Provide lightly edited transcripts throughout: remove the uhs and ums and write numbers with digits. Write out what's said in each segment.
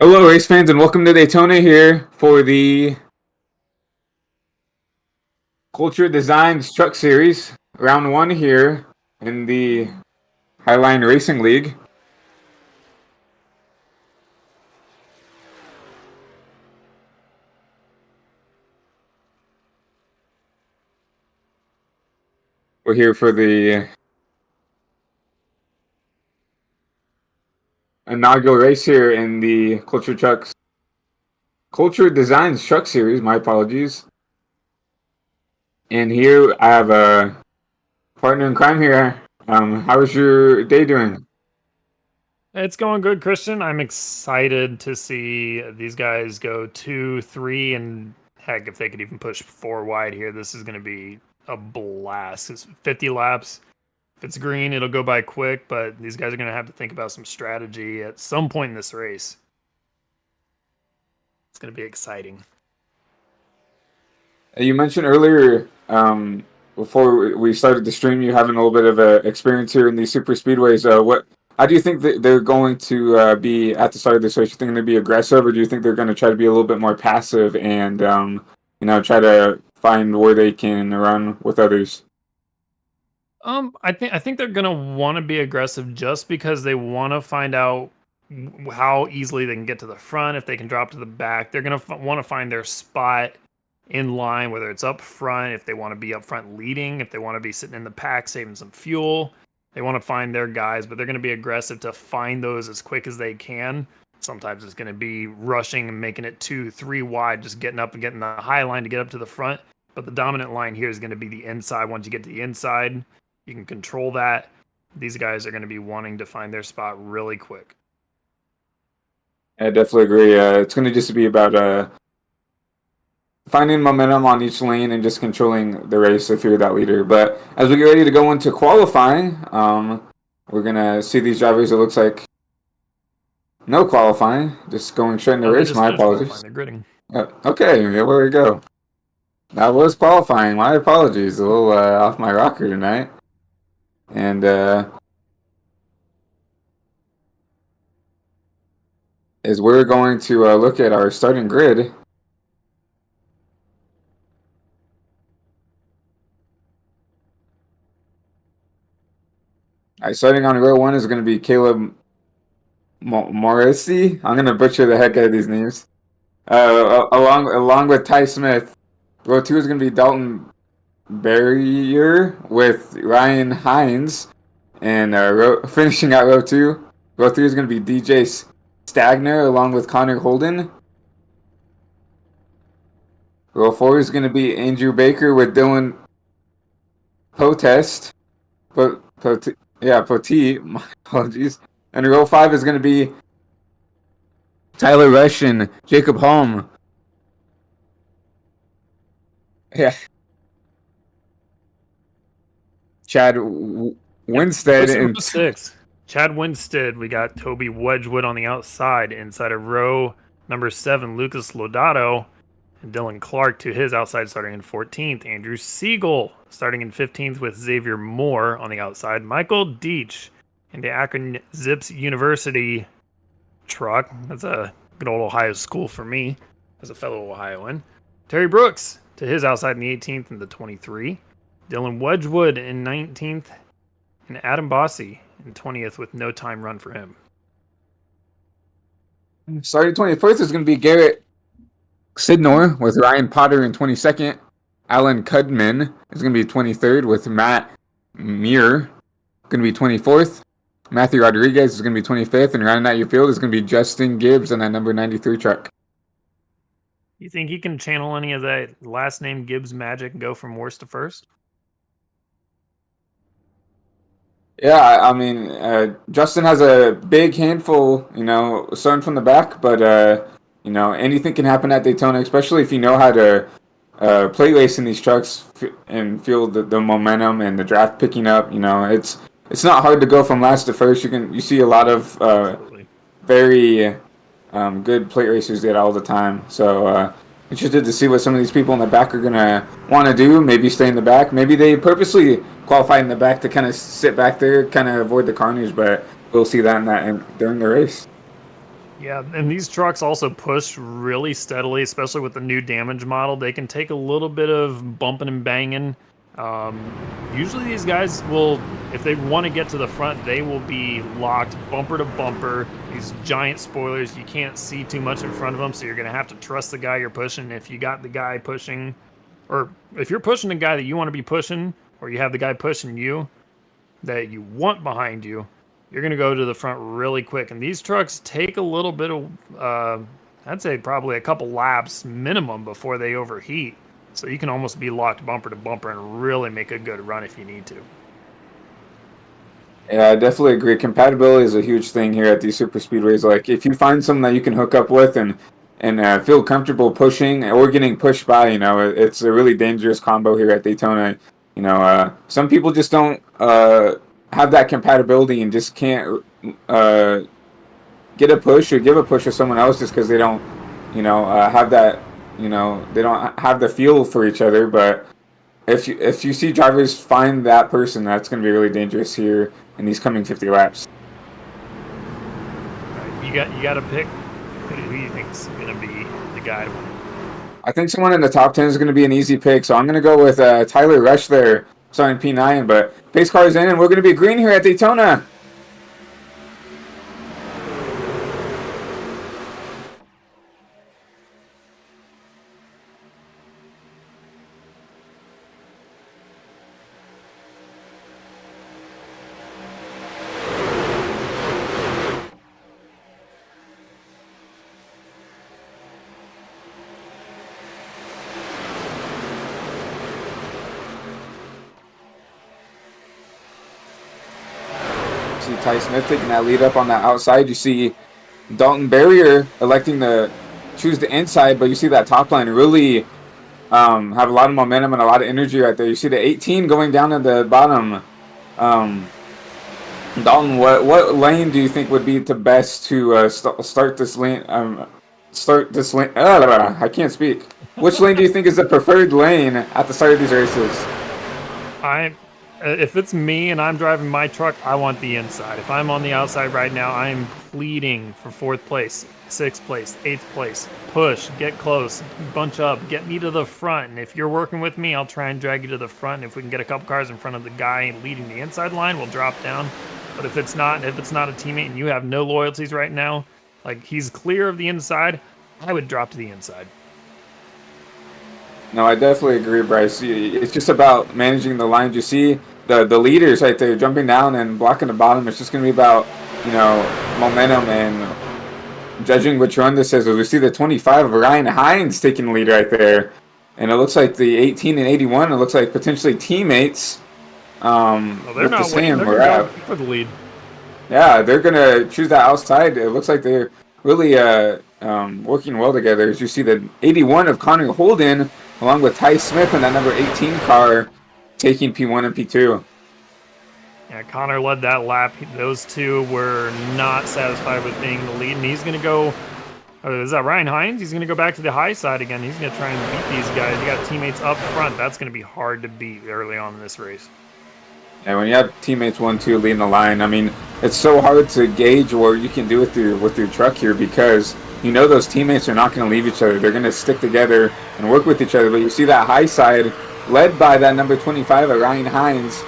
Hello, race fans, and welcome to Daytona here for the Culture Designs Truck Series, round one here in the Highline Racing League. We're here for the inaugural race here in the Culture Designs Truck Series. My apologies. And here I have a partner in crime here. How was your day doing? It's going good, Christian. I'm excited to see these guys go 2, 3, and heck, if they could even push 4 wide here, this is going to be a blast. It's 50 laps. If it's green, it'll go by quick, but these guys are going to have to think about some strategy at some point in this race. It's going to be exciting. You mentioned earlier, before we started the stream, you having a little bit of a experience here in these super speedways. How do you think that they're going to be at the start of this race? Do you think they're going to be aggressive, or do you think they're going to try to be a little bit more passive and try to find where they can run with others? I think they're going to want to be aggressive just because they want to find out how easily they can get to the front. If they can drop to the back, they're going to want to find their spot in line, whether it's up front, if they want to be up front leading, if they want to be sitting in the pack saving some fuel. They want to find their guys, but they're going to be aggressive to find those as quick as they can. Sometimes it's going to be rushing and making it 2, 3 wide, just getting up and getting the high line to get up to the front. But the dominant line here is going to be the inside. Once you get to the inside, you can control that. These guys are going to be wanting to find their spot really quick. I definitely agree. It's going to just be about finding momentum on each lane and just controlling the race if you're that leader. But as we get ready to go into qualifying, we're going to see these drivers. It looks like no qualifying, just going straight into the race. My apologies. They're gridding. Okay, there we go. That was qualifying. My apologies. A little off my rocker tonight. And as we're going to look at our starting grid, starting on row 1 is going to be Caleb Morrissey. I'm going to butcher the heck out of these names. Along with Ty Smith. Row 2 is going to be Dalton Barrier with Ryan Hines. And finishing out row 2. Row 3 is going to be DJ Stagner along with Connor Holden. Row 4 is going to be Andrew Baker with Dylan Potest. Poteet, my apologies. And row 5 is going to be Tyler Rush and Jacob Holm. Yeah. Chad Winstead and 6. Chad Winstead. We got Toby Wedgwood on the outside. Inside of row number 7, Lucas Lodato and Dylan Clark to his outside starting in 14th. Andrew Siegel starting in 15th with Xavier Moore on the outside. Michael Deach in the Akron Zips University truck. That's a good old Ohio school for me as a fellow Ohioan. Terry Brooks to his outside in the 18th and the 23. Dylan Wedgwood in 19th. And Adam Bossy in 20th with no time run for him. Starting 21st is going to be Garrett Sidnor with Ryan Potter in 22nd. Alan Cudman is going to be 23rd with Matt Muir going to be 24th. Matthew Rodriguez is going to be 25th. And rounding out your field is going to be Justin Gibbs on that number 93 truck. You think he can channel any of that last name Gibbs magic and go from worst to first? Yeah, I mean, Justin has a big handful, starting from the back, but, anything can happen at Daytona, especially if you know how to play race in these trucks and feel the momentum and the draft picking up. It's not hard to go from last to first. You see a lot of very good plate racers do it all the time. So interested to see what some of these people in the back are going to want to do. Maybe stay in the back. Maybe they purposely qualify in the back to kind of sit back there, kind of avoid the carnage, but we'll see that during the race. Yeah, and these trucks also push really steadily, especially with the new damage model. They can take a little bit of bumping and banging. Usually these guys will, if they want to get to the front, they will be locked bumper to bumper. These giant spoilers, you can't see too much in front of them, so you're going to have to trust the guy you're pushing. If you got the guy pushing, or if you're pushing the guy that you want to be pushing, or you have the guy pushing you that you want behind you, you're going to go to the front really quick. And these trucks take a little bit of, I'd say probably a couple laps minimum before they overheat. So you can almost be locked bumper to bumper and really make a good run if you need to. Yeah, I definitely agree. Compatibility is a huge thing here at these super speedways. Like, if you find someone that you can hook up with and feel comfortable pushing or getting pushed by, it's a really dangerous combo here at Daytona. Some people just don't have that compatibility and just can't get a push or give a push to someone else just because they don't, have that, they don't have the feel for each other. But if you see drivers find that person, that's going to be really dangerous here in these coming 50 laps. Right, you got to pick who you think is going to be the guy to win. I think someone in the top 10 is going to be an easy pick, so I'm going to go with Tyler Rush there, starting P9. But pace car is in, and we're going to be green here at Daytona. See Ty Smith taking that lead up on that outside. You see Dalton Barrier electing to choose the inside, but you see that top line really have a lot of momentum and a lot of energy right there. You see the 18 going down at the bottom. Dalton, what lane do you think would be the best to start this lane? I can't speak. Which lane do you think is the preferred lane at the start of these races? If it's me and I'm driving my truck, I want the inside. If I'm on the outside right now, I'm pleading for 4th place, 6th place, 8th place. Push, get close, bunch up, get me to the front. And if you're working with me, I'll try and drag you to the front. If we can get a couple cars in front of the guy leading the inside line, we'll drop down. But if it's not a teammate and you have no loyalties right now, like he's clear of the inside, I would drop to the inside. No, I definitely agree, Bryce. It's just about managing the lines. You see the leaders right there jumping down and blocking the bottom. It's just going to be about, momentum and judging which run this is. As we see the 25 of Ryan Hines taking the lead right there. And it looks like the 18 and 81, it looks like potentially teammates they're not waiting. They're going for the lead. Yeah, they're going to choose that outside. It looks like they're really working well together. As you see the 81 of Connor Holden along with Ty Smith and that number 18 car taking P1 and P2. Yeah, Connor led that lap. Those two were not satisfied with being the lead, and he's going to go... is that Ryan Hines? He's going to go back to the high side again. He's going to try and beat these guys. You got teammates up front. That's going to be hard to beat early on in this race. And when you have teammates 1-2 leading the line, I mean, it's so hard to gauge what you can do with your truck here because those teammates are not going to leave each other. They're going to stick together and work with each other. But you see that high side led by that number 25 of Ryan Hines.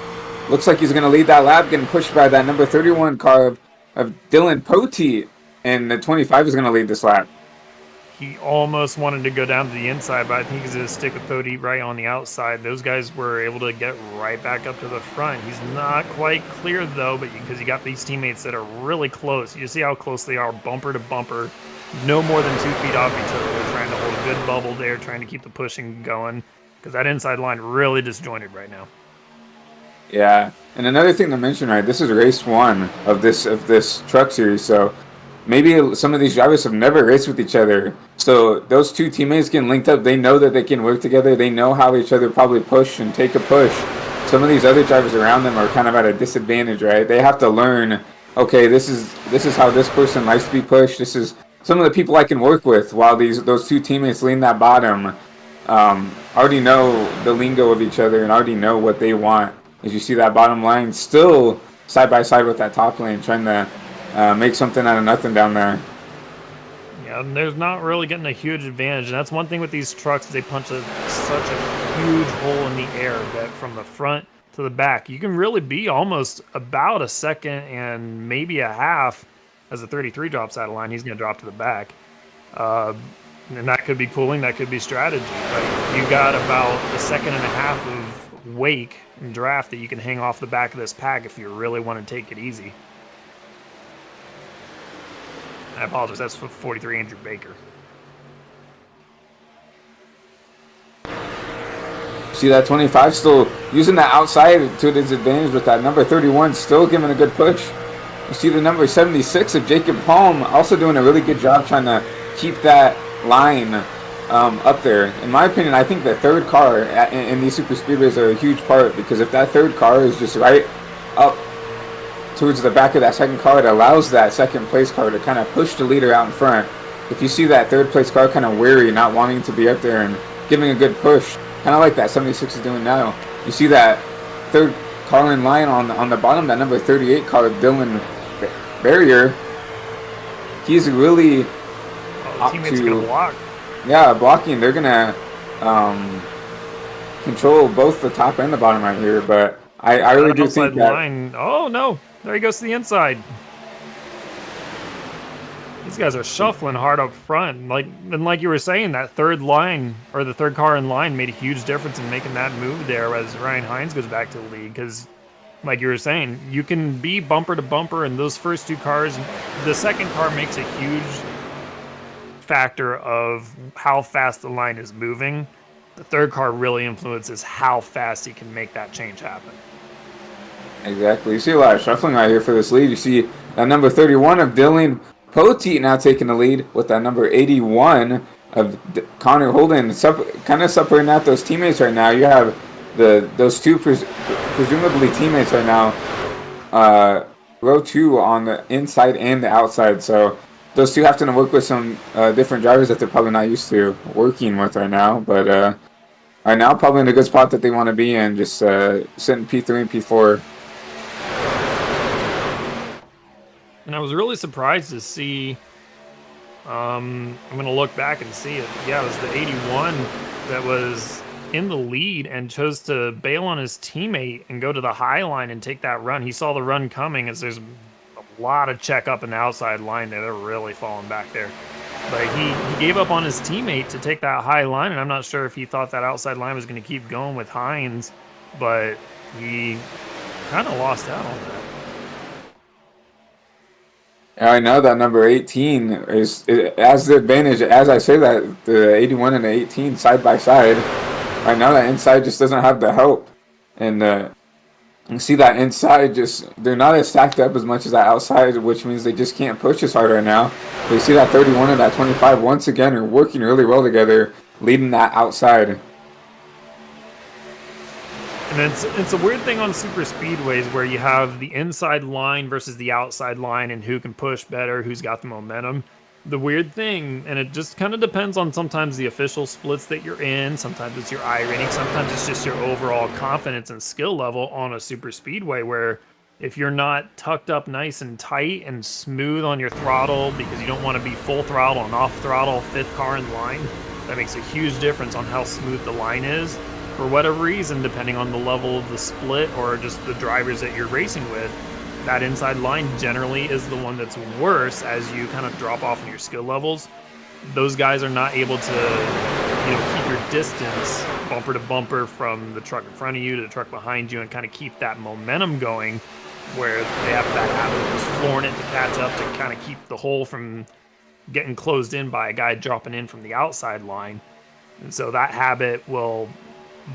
Looks like he's going to lead that lap, getting pushed by that number 31 car of Dylan Poteet. And the 25 is going to lead this lap. He almost wanted to go down to the inside, but I think he's going to stick with Poteet right on the outside. Those guys were able to get right back up to the front. He's not quite clear, though, but because you got these teammates that are really close. You see how close they are, bumper to bumper. No more than 2 feet off each other. They're trying to hold a good bubble there, trying to keep the pushing going, because that inside line really disjointed right now. Yeah, and another thing to mention, right? This is race 1 of this truck series, so maybe some of these drivers have never raced with each other. So those two teammates getting linked up, they know that they can work together. They know how each other probably push and take a push. Some of these other drivers around them are kind of at a disadvantage, right? They have to learn, okay, this is how this person likes to be pushed. This is some of the people I can work with, while those two teammates lean that bottom already know the lingo of each other and already know what they want. As you see that bottom line still side by side with that top lane, trying to make something out of nothing down there. Yeah, and there's not really getting a huge advantage, and that's one thing with these trucks. They punch such a huge hole in the air that from the front to the back, you can really be almost about a second and maybe a half. As the 33 drops out of line, he's going to drop to the back. And that could be cooling, that could be strategy. But you got about a second and a half of wake and draft that you can hang off the back of this pack if you really want to take it easy. I apologize, that's 43 Andrew Baker. See that 25 still using that outside to his advantage with that number 31 still giving a good push. You see the number 76 of Jacob Holm also doing a really good job trying to keep that line up there. In my opinion, I think the third car in these super speedways are a huge part, because if that third car is just right up towards the back of that second car, it allows that second place car to kind of push the leader out in front. If you see that third place car kind of weary, not wanting to be up there and giving a good push, kind of like that 76 is doing now, you see that third car in line on the bottom, that number 38 car, Dylan Barrier, he's really teammates gonna block. Yeah, blocking. They're gonna control both the top and the bottom right here, but I really do think that. Line. Oh no, there he goes to the inside. These guys are shuffling hard up front. Like you were saying, that third line, or the third car in line, made a huge difference in making that move there as Ryan Hines goes back to the lead. Because, like you were saying, you can be bumper to bumper, and those first two cars, the second car makes a huge factor of how fast the line is moving. The third car really influences how fast he can make that change happen. Exactly. You see a lot of shuffling right here for this lead. You see that number 31 of Dylan Poteet now taking the lead with that number 81 of Connor Holden, kind of separating out those teammates right now. You have those two presumably teammates right now, row 2 on the inside and the outside. So those two have to work with some different drivers that they're probably not used to working with right now. But right now, probably in a good spot that they want to be in, just sitting P3 and P4. And I was really surprised to see, I'm going to look back and see it. Yeah, it was the 81 that was in the lead and chose to bail on his teammate and go to the high line and take that run. He saw the run coming, as there's a lot of check up in the outside line there. They're really falling back there. But he gave up on his teammate to take that high line, and I'm not sure if he thought that outside line was going to keep going with Hines, but he kind of lost out on that. I know that number 18 has the advantage. As I say that, the 81 and the 18 side by side. Right now, that inside just doesn't have the help. And you see that inside, they're not as stacked up as much as that outside, which means they just can't push as hard right now. But you see that 31 and that 25 once again are working really well together, leading that outside. And it's a weird thing on super speedways where you have the inside line versus the outside line and who can push better, who's got the momentum. The weird thing, and it just kind of depends on sometimes the official splits that you're in, sometimes it's your iRacing, sometimes it's just your overall confidence and skill level on a super speedway, where if you're not tucked up nice and tight and smooth on your throttle because you don't want to be full throttle and off throttle fifth car in line, that makes a huge difference on how smooth the line is. For whatever reason, depending on the level of the split or just the drivers that you're racing with, that inside line generally is the one that's worse as you kind of drop off in your skill levels. Those guys are not able to, keep your distance bumper to bumper from the truck in front of you to the truck behind you and kind of keep that momentum going, where they have that habit of just flooring it to catch up to kind of keep the hole from getting closed in by a guy dropping in from the outside line. And so that habit will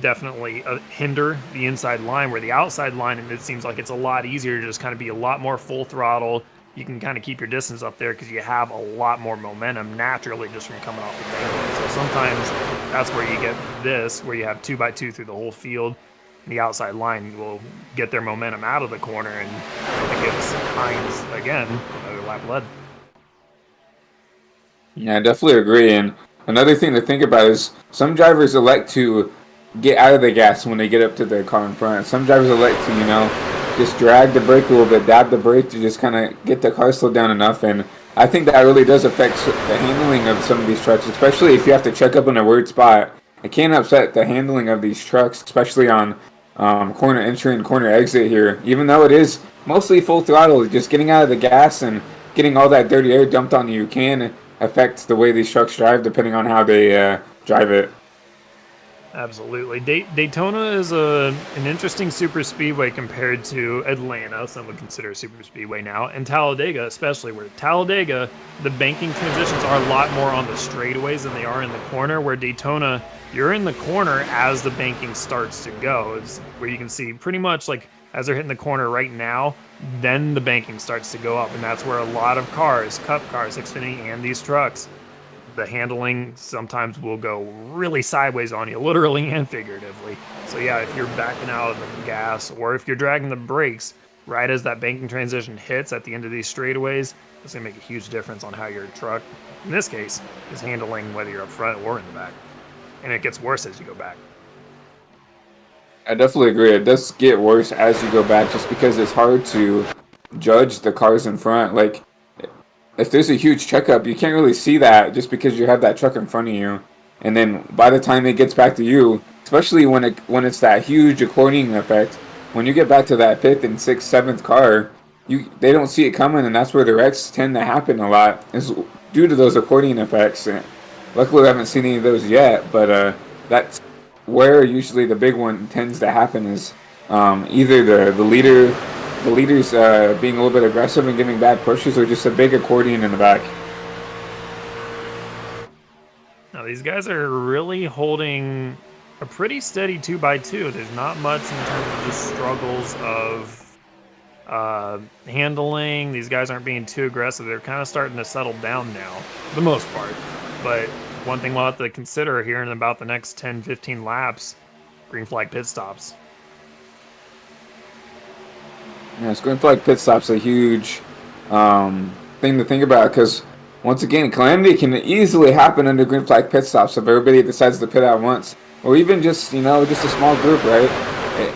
definitely hinder the inside line, where the outside line, and it seems like it's a lot easier to just kind of be a lot more full throttle. You can kind of keep your distance up there because you have a lot more momentum naturally just from coming off the bank. So sometimes that's where you get this, where you have 2x2 through the whole field. And the outside line will get their momentum out of the corner, and it gives Hines, again, another lap lead. Yeah, I definitely agree. And another thing to think about is some drivers elect to get out of the gas when they get up to the car in front. Some drivers elect to, just drag the brake a little bit, dab the brake to just kind of get the car slowed down enough. And I think that really does affect the handling of some of these trucks, especially if you have to check up in a weird spot. It can upset the handling of these trucks, especially on corner entry and corner exit here. Even though it is mostly full throttle, just getting out of the gas and getting all that dirty air dumped on you can affect the way these trucks drive, depending on how they drive it. Absolutely. Daytona is an interesting super speedway compared to Atlanta, some would consider a super speedway now, and Talladega especially, where Talladega, the banking transitions are a lot more on the straightaways than they are in the corner, where Daytona, you're in the corner as the banking starts to go. It's where you can see pretty much like as they're hitting the corner right now, then the banking starts to go up, and that's where a lot of cars, Cup cars, Xfinity, and these trucks, the handling sometimes will go really sideways on you, literally and figuratively. So yeah, if you're backing out of the gas or if you're dragging the brakes right as that banking transition hits at the end of these straightaways, it's gonna make a huge difference on how your truck, in this case, is handling whether you're up front or in the back. And it gets worse as you go back. I definitely agree. It does get worse as you go back just because it's hard to judge the cars in front. Like, if there's a huge checkup, you can't really see that just because you have that truck in front of you. And then by the time it gets back to you, especially when it's that huge accordion effect, when you get back to that fifth and sixth, seventh car, they don't see it coming, and that's where the wrecks tend to happen a lot, is due to those accordion effects. And luckily, we haven't seen any of those yet, but that's where usually the big one tends to happen is either the leaders being a little bit aggressive and giving bad pushes, or just a big accordion in the back. Now these guys are really holding a pretty steady 2x2. There's not much in terms of just struggles of handling. These guys aren't being too aggressive. They're kind of starting to settle down now, for the most part. But one thing we'll have to consider here in about the next 10, 15 laps, green flag pit stops. Yeah, green flag pit stop's a huge thing to think about, because once again, calamity can easily happen under green flag pit stops if everybody decides to pit out once, or even just just a small group, right?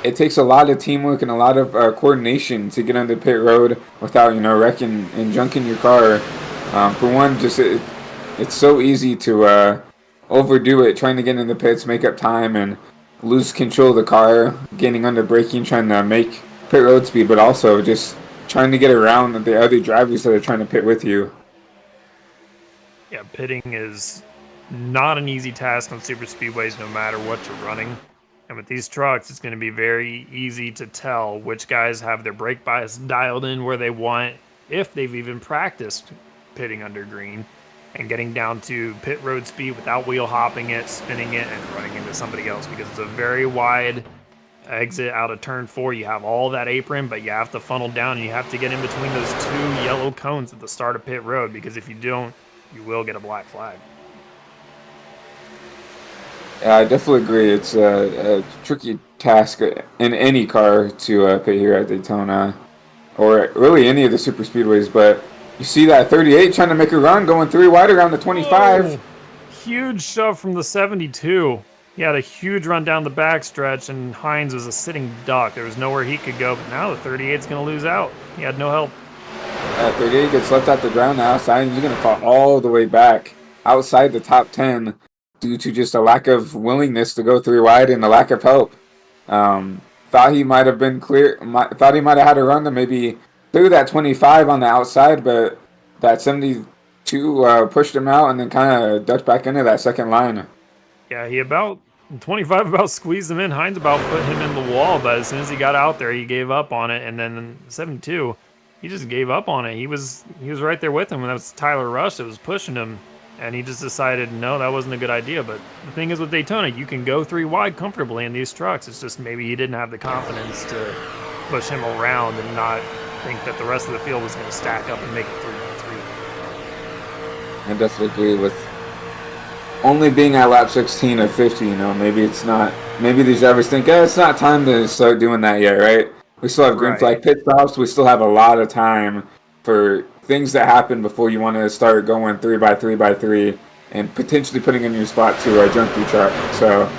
It takes a lot of teamwork and a lot of coordination to get under pit road without wrecking and junking your car. For one, just it's so easy to overdo it, trying to get in the pits, make up time, and lose control of the car, getting under braking, trying to make pit road speed, but also just trying to get around the other drivers that are trying to pit with you. Yeah, pitting is not an easy task on super speedways, no matter what you're running. And with these trucks, it's going to be very easy to tell which guys have their brake bias dialed in where they want, if they've even practiced pitting under green, and getting down to pit road speed without wheel hopping it, spinning it, and running into somebody else, because it's a very wide exit out of turn 4. You have all that apron, but you have to funnel down, and you have to get in between those 2 yellow cones at the start of pit road, because if you don't, you will get a black flag. Yeah, I definitely agree. It's a tricky task in any car to pit here at Daytona, or really any of the super speedways, but you see that 38 trying to make a run, going 3 wide around the 25. Whoa. Huge shove from the 72. He had a huge run down the backstretch, and Hines was a sitting duck. There was nowhere he could go, but now the 38's going to lose out. He had no help. 38 gets left out the ground now, so you're going to fall all the way back outside the top 10 due to just a lack of willingness to go 3 wide and a lack of help. Thought he might have been clear, thought he might have had a run to maybe through that 25 on the outside, but that 72 pushed him out and then kind of ducked back into that second line. Yeah, 25 about squeezed him in. Hines about put him in the wall, but as soon as he got out there, he gave up on it. And then 72, he just gave up on it. He was right there with him, and that was Tyler Rush that was pushing him. And he just decided, no, that wasn't a good idea. But the thing is with Daytona, you can go 3 wide comfortably in these trucks. It's just maybe he didn't have the confidence to push him around and not think that the rest of the field was going to stack up and make it 3-3. I definitely agree with only being at lap 16 of 50. Maybe it's not. Maybe these drivers think, it's not time to start doing that yet, right? We still have green flag pit stops. We still have a lot of time for things that happen before you want to start going 3x3x3 and potentially putting in your spot to junk your truck. So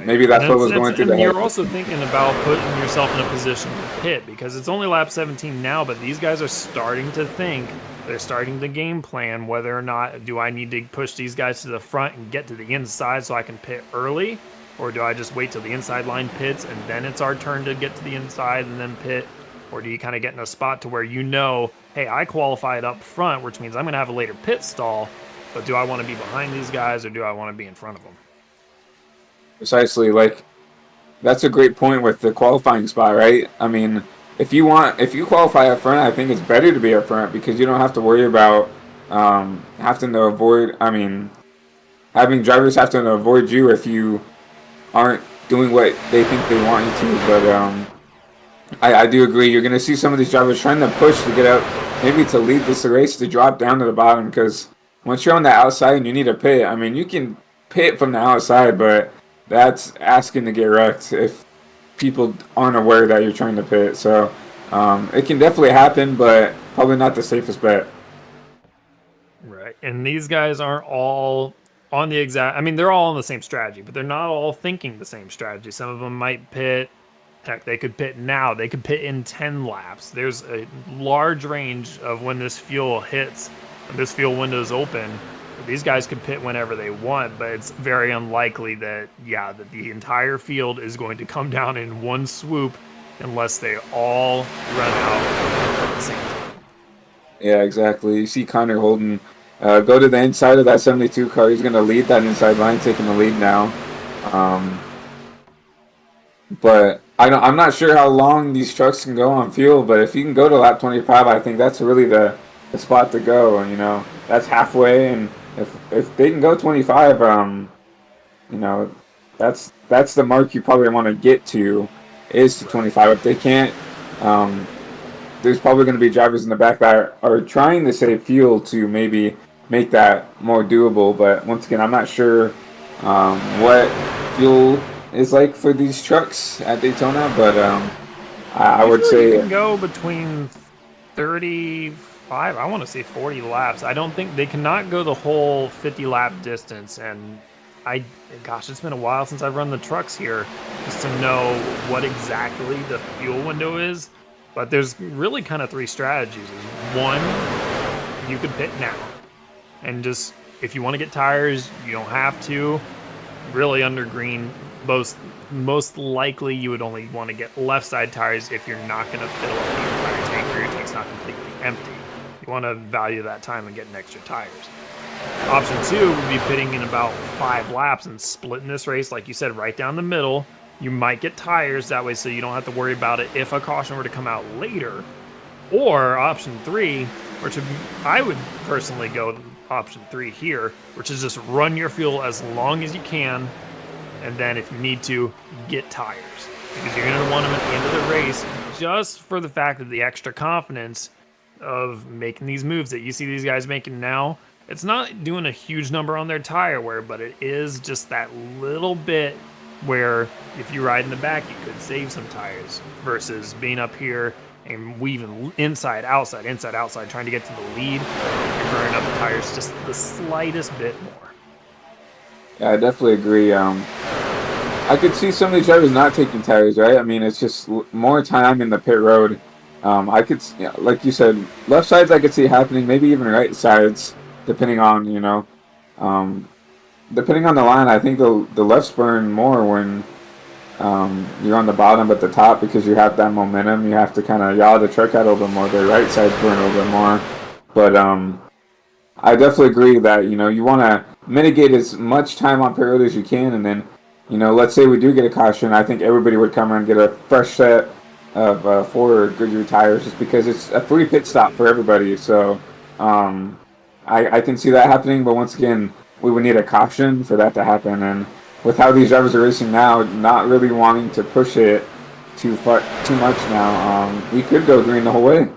maybe that's what was going through the head. You're also thinking about putting yourself in a position to pit, because it's only lap 17 now, but these guys are starting to think They're starting the game plan whether or not do I need to push these guys to the front and get to the inside so I can pit early, or do I just wait till the inside line pits and then it's our turn to get to the inside and then pit? Or do you kind of get in a spot to where hey, I qualified up front, which means I'm going to have a later pit stall, but do I want to be behind these guys or do I want to be in front of them? Precisely. Like, that's a great point with the qualifying spot, right? I mean, if you qualify up front, I think it's better to be up front because you don't have to worry about having to avoid. I mean, having drivers have to avoid you if you aren't doing what they think they want you to. But I do agree. You're going to see some of these drivers trying to push to get out, maybe to lead this race, to drop down to the bottom because once you're on the outside and you need a pit, I mean, you can pit from the outside, but that's asking to get wrecked if people aren't aware that you're trying to pit. So it can definitely happen, but probably not the safest bet. Right. And these guys aren't all on the exact, I mean, they're all on the same strategy, but they're not all thinking the same strategy. Some of them might pit, heck, they could pit now, they could pit in 10 laps. There's a large range of when this fuel hits, when this fuel window is open. These guys could pit whenever they want, but it's very unlikely that the entire field is going to come down in one swoop unless they all run out at the same time. Yeah, exactly. You see Connor Holden go to the inside of that 72 car. He's going to lead that inside line, taking the lead now. But I'm not sure how long these trucks can go on fuel, but if you can go to lap 25, I think that's really the spot to go. And, that's halfway, and if they can go 25, that's the mark you probably want to get to, is to 25. If they can't, there's probably going to be drivers in the back that are trying to save fuel to maybe make that more doable. But once again, I'm not sure what fuel is like for these trucks at Daytona, but I would say you can go between 35, I want to say 40 laps. I don't think they cannot go the whole 50 lap distance, and gosh, it's been a while since I've run the trucks here just to know what exactly the fuel window is. But there's really kind of three strategies. One, you could pit now, and just if you want to get tires, you don't have to. Really under green, most likely you would only want to get left side tires if you're not going to fill up the entire tank or your tank's not completely empty. You want to value that time and getting extra tires. Option two would be pitting in about 5 laps and splitting this race, like you said, right down the middle. You might get tires that way so you don't have to worry about it if a caution were to come out later. Or option 3, which I would personally go option 3 here, which is just run your fuel as long as you can, and then if you need to, get tires. Because you're going to want them at the end of the race just for the fact of the extra confidence of making these moves that you see these guys making now. It's not doing a huge number on their tire wear, but it is just that little bit where if you ride in the back, you could save some tires versus being up here and weaving inside, outside, trying to get to the lead. You're burning up the tires just the slightest bit more. Yeah, I definitely agree. I could see some of these drivers not taking tires, right? I mean, it's just more time in the pit road. I could, like you said, left sides I could see happening, maybe even right sides, depending on, depending on the line. I think the lefts burn more when you're on the bottom, but the top, because you have that momentum, you have to kind of yaw the truck out a little bit more. The right sides burn a little bit more. But I definitely agree that, you want to mitigate as much time on pit road as you can, and then, let's say we do get a caution, I think everybody would come and get a fresh set of 4 Goodyear tires just because it's a free pit stop for everybody. So I can see that happening, but once again, we would need a caution for that to happen. And with how these drivers are racing now, not really wanting to push it too much now, we could go green the whole way.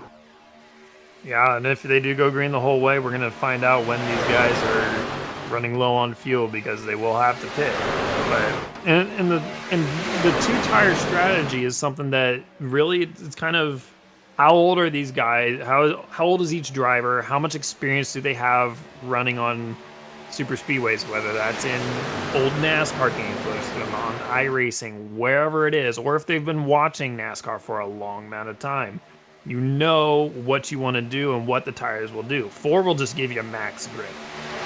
Yeah, and if they do go green the whole way, we're going to find out when these guys are running low on fuel because they will have to pit. But and the 2-tire strategy is something that really it's kind of how old are these guys? How old is each driver? How much experience do they have running on super speedways, whether that's in old NASCAR games, whether it's on iRacing, wherever it is, or if they've been watching NASCAR for a long amount of time. you know what you want to do and what the tires will do. 4 will just give you a max grip.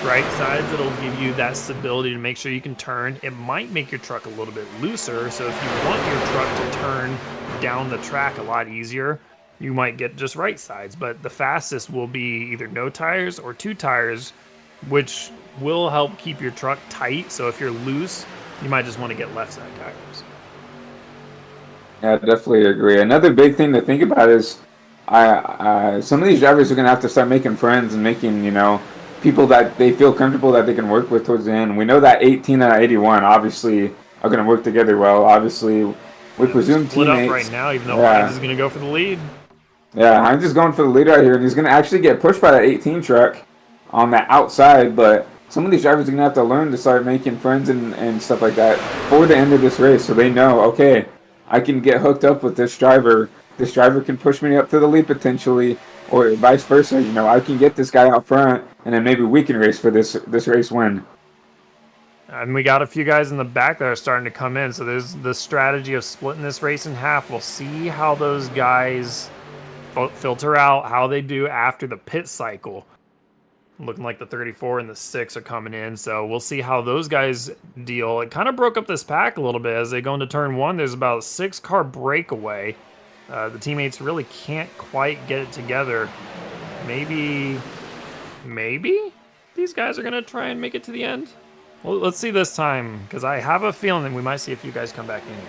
Right sides, it'll give you that stability to make sure you can turn. It might make your truck a little bit looser, so if you want your truck to turn down the track a lot easier, you might get just right sides. But the fastest will be either no tires or 2 tires, which will help keep your truck tight. So if you're loose, you might just want to get left side tires. Yeah, I definitely agree. Another big thing to think about is some of these drivers are going to have to start making friends and making, people that they feel comfortable that they can work with towards the end. We know that 18 and 81 obviously are going to work together well. Obviously, we presume split teammates. up right now, even though Hines is going to go for the lead. Yeah, Hines is going for the lead right here, and he's going to actually get pushed by that 18 truck on that outside, but some of these drivers are going to have to learn to start making friends and stuff like that for the end of this race so they know, okay, I can get hooked up with this driver. This driver can push me up to the lead potentially, or vice versa. I can get this guy out front, and then maybe we can race for this race win. And we got a few guys in the back that are starting to come in. So there's the strategy of splitting this race in half. We'll see how those guys filter out, how they do after the pit cycle. Looking like the 34 and the 6 are coming in. So we'll see how those guys deal. It kind of broke up this pack a little bit as they go into turn 1. There's about a 6-car breakaway. The teammates really can't quite get it together. Maybe these guys are going to try and make it to the end. Well, let's see this time, because I have a feeling that we might see a few guys come back in here.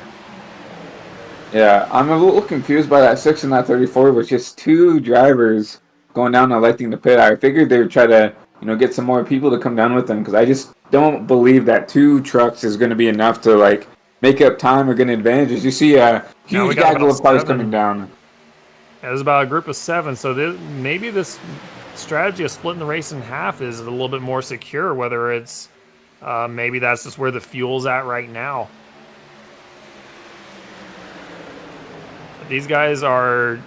Yeah, I'm a little confused by that 6 and that 34 with just 2 drivers going down and electing the pit. I figured they would try to, get some more people to come down with them, because I just don't believe that 2 trucks is going to be enough to, make up time or get an advantage. As you see a huge gaggle of cars coming down. There's about a group of 7, so maybe this strategy of splitting the race in half is a little bit more secure, whether it's maybe that's just where the fuel's at right now. These guys are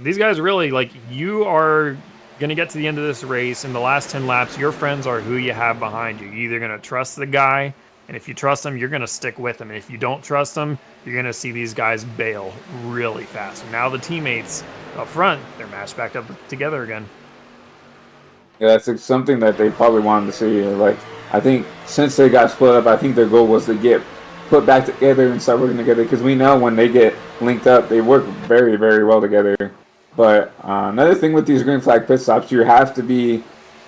really, you are going to get to the end of this race. In the last 10 laps, your friends are who you have behind you. You're either going to trust the guy, and if you trust him, you're going to stick with him. And if you don't trust him, you're going to see these guys bail really fast. And now the teammates up front, they're matched back up together again. Yeah, that's something that they probably wanted to see. I think since they got split up, I think their goal was to get put back together and start working together, because we know when they get linked up, they work very, very well together. But another thing with these green flag pit stops, you have to be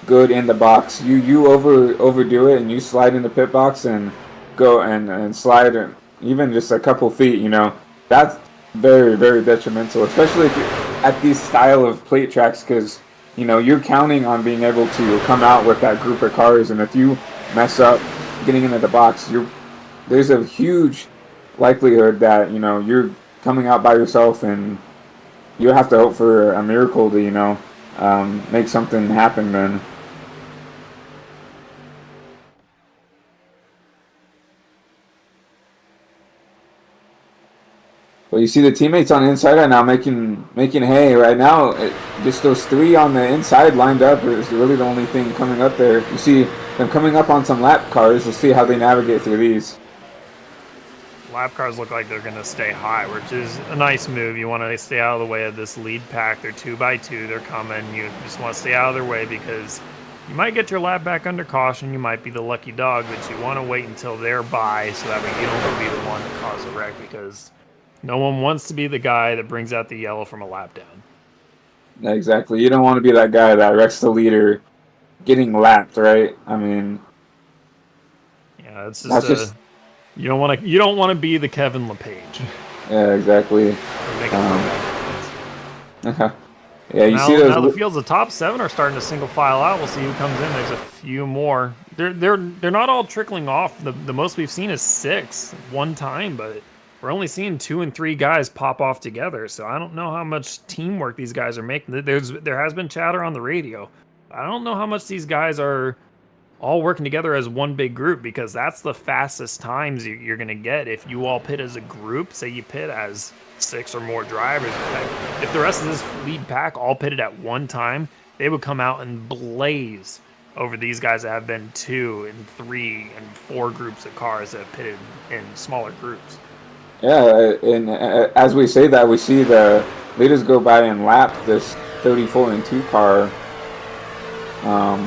good in the box. You overdo it and you slide in the pit box and go and slide even just a couple feet, that's very, very detrimental, especially if you're at these style of plate tracks, because you're counting on being able to come out with that group of cars, and if you mess up getting into the box, there's a huge likelihood that you're coming out by yourself, and you have to hope for a miracle to make something happen then. Well, you see the teammates on the inside right now making hay right now. Just those 3 on the inside lined up is really the only thing coming up there. You see them coming up on some lap cars. We'll see how they navigate through these. Lap cars look like they're going to stay high, which is a nice move. You want to stay out of the way of this lead pack. They're 2x2. They're coming. You just want to stay out of their way, because you might get your lap back under caution. You might be the lucky dog, but you want to wait until they're by so that way you don't be the one to cause a wreck, because no one wants to be the guy that brings out the yellow from a lap down. Exactly. You don't want to be that guy that wrecks the leader getting lapped, right? I mean, yeah, it's just you don't want to be the Kevin LePage. Yeah, exactly. Yeah, you see those. Now the fields, the top 7 are starting to single file out. We'll see who comes in. There's a few more. They're not all trickling off. The most we've seen is 6 one time, but we're only seeing 2 and 3 guys pop off together. So I don't know how much teamwork these guys are making. There has been chatter on the radio. I don't know how much these guys are all working together as one big group, because that's the fastest times you're going to get if you all pit as a group. Say you pit as 6 or more drivers. If the rest of this lead pack all pitted at one time, they would come out and blaze over these guys that have been 2 and 3 and 4 groups of cars that have pitted in smaller groups. Yeah, and as we say that, we see the leaders go by and lap this 34 and 2 car. Now,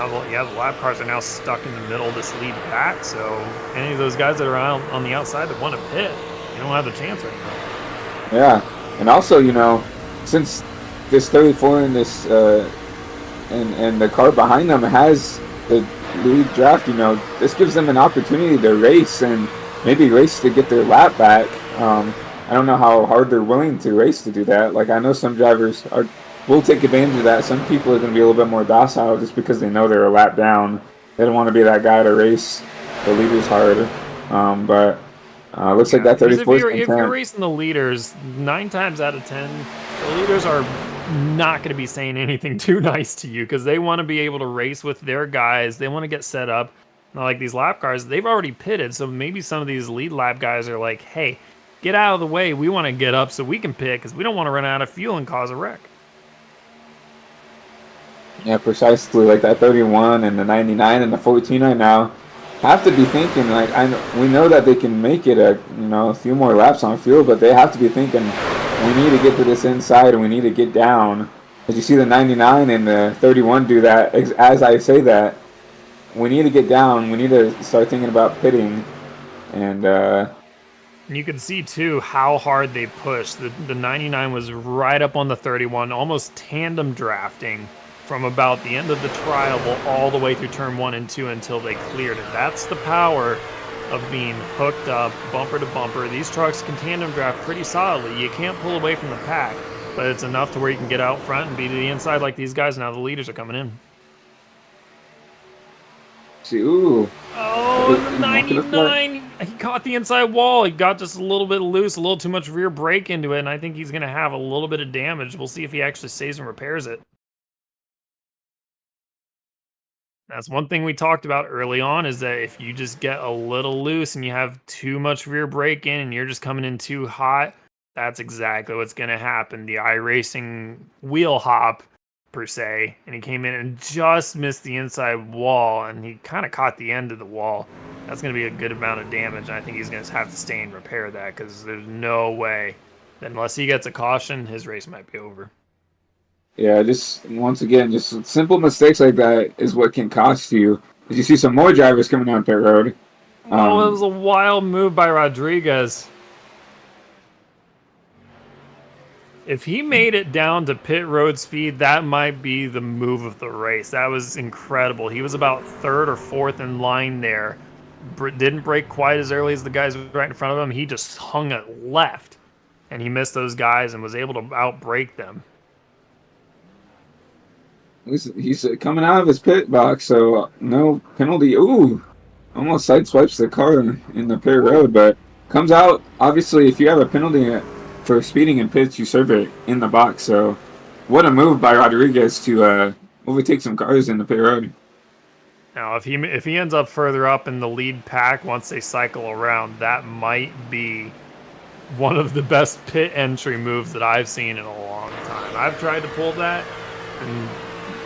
the lap cars are now stuck in the middle of this lead pack, so any of those guys that are out on the outside that want to pit, they don't have the chance right now. Yeah, and also, since this 34 and this and the car behind them has the lead draft, this gives them an opportunity to race and maybe race to get their lap back. I don't know how hard they're willing to race to do that. Like, I know some drivers will take advantage of that. Some people are going to be a little bit more docile just because they know they're a lap down. They don't want to be that guy to race the leaders hard. But looks like that 34 is if you're racing the leaders, 9 times out of 10, the leaders are not going to be saying anything too nice to you because they want to be able to race with their guys. They want to get set up. Not like these lap cars, they've already pitted, so maybe some of these lead lap guys are like, hey, get out of the way. We want to get up so we can pit because we don't want to run out of fuel and cause a wreck. Yeah, precisely. Like that 31 and the 99 and the 14 right now have to be thinking, like, we know that they can make it a few more laps on fuel, but they have to be thinking, we need to get to this inside and we need to get down. As you see the 99 and the 31 do that, as I say that, we need to get down. We need to start thinking about pitting. And you can see, too, how hard they pushed. The 99 was right up on the 31, almost tandem drafting from about the end of the trial all the way through turn 1 and 2 until they cleared it. That's the power of being hooked up bumper to bumper. These trucks can tandem draft pretty solidly. You can't pull away from the pack, but it's enough to where you can get out front and be to the inside like these guys. Now the leaders are coming in. see, ooh. Oh, the 99. He caught the inside wall. He got just a little bit loose, a little too much rear brake into it, and I think he's going to have a little bit of damage. We'll see if he actually stays and repairs it. That's one thing we talked about early on, is that if you just get a little loose and you have too much rear brake in and you're just coming in too hot, that's exactly what's going to happen. The iRacing wheel hop, per se, and he came in and just missed the inside wall, and he kind of caught the end of the wall. That's going to be a good amount of damage, and I think he's going to have to stay and repair that because there's no way that unless he gets a caution, his race might be over. Yeah, just once again, just simple mistakes like that is what can cost you. As you see some more drivers coming down pit road. It was a wild move by Rodriguez. If he made it down to pit road speed, that might be the move of the race. That was incredible. He was about 3rd or 4th in line there. Didn't brake quite as early as the guys right in front of him. He just hung it left, and he missed those guys and was able to outbrake them. He's coming out of his pit box, so no penalty. Ooh, almost sideswipes the car in the pit road, but comes out. Obviously, if you have a penalty for speeding in pits, you serve it in the box. So, what a move by Rodriguez to overtake some cars in the pit road. Now, if he ends up further up in the lead pack once they cycle around, that might be one of the best pit entry moves that I've seen in a long time. I've tried to pull that, and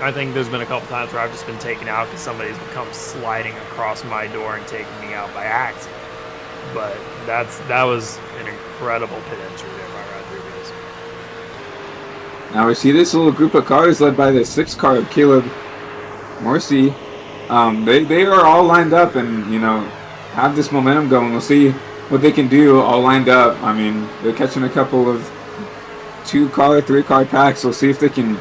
I think there's been a couple times where I've just been taken out because somebody's become sliding across my door and taking me out by accident. But that was an incredible pit entry there by Rodriguez. Now we see this little group of cars led by the 6th car of Caleb Morsi. They are all lined up and have this momentum going. We'll see what they can do all lined up. I mean, they're catching a couple of 2-car, 3-car packs. We'll see if they can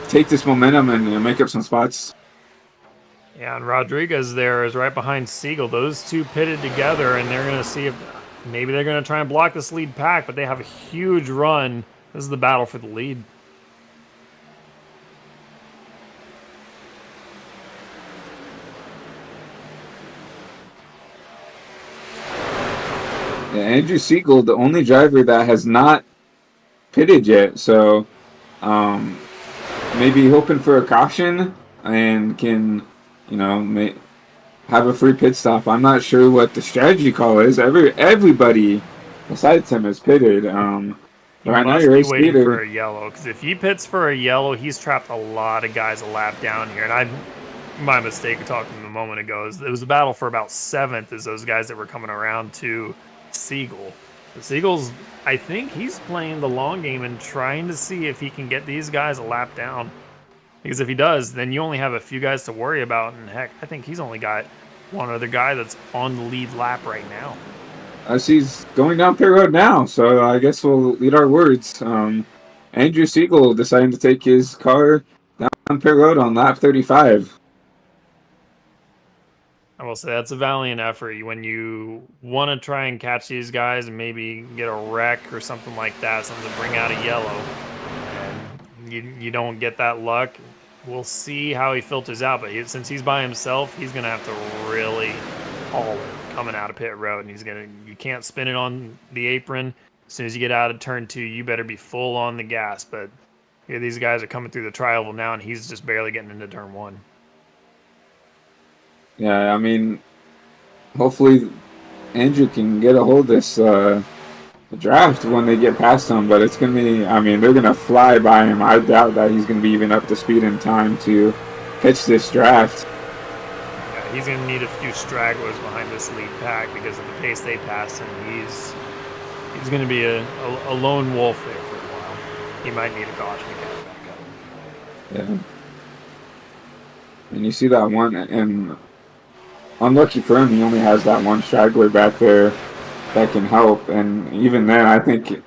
take this momentum and make up some spots. Yeah, and Rodriguez there is right behind Siegel. Those two pitted together, and they're going to see if maybe they're going to try and block this lead pack, but they have a huge run. This is the battle for the lead. Yeah, Andrew Siegel, the only driver that has not pitted yet, so maybe hoping for a caution and can, have a free pit stop. I'm not sure what the strategy call is. Everybody besides him has pitted. Right now, you're waiting for a yellow, because if he pits for a yellow, he's trapped a lot of guys a lap down here. And my mistake of talking to him a moment ago is it was a battle for about 7th as those guys that were coming around to Siegel. Siegel's, I think he's playing the long game and trying to see if he can get these guys a lap down. Because if he does, then you only have a few guys to worry about. And heck, I think he's only got one other guy that's on the lead lap right now. As he's going down pit road now, so I guess we'll lead our words. Andrew Siegel deciding to take his car down pit road on lap 35. I will say that's a valiant effort when you want to try and catch these guys and maybe get a wreck or something like that, something to bring out a yellow, and you don't get that luck. We'll see how he filters out, but since he's by himself, he's gonna have to really haul it coming out of pit road, and you can't spin it on the apron. As soon as you get out of turn 2, you better be full on the gas. But here these guys are coming through the tri-oval now, and he's just barely getting into turn 1. Yeah, I mean, hopefully Andrew can get a hold of this draft when they get past him, but it's going to be, I mean, they're going to fly by him. I doubt that he's going to be even up to speed in time to pitch this draft. Yeah, he's going to need a few stragglers behind this lead pack because of the pace they pass him. He's going to be a lone wolf there for a while. He might need a caution to catch back up. Yeah. And you see that one, and unlucky for him, he only has that one straggler back there that can help, and even then, I think it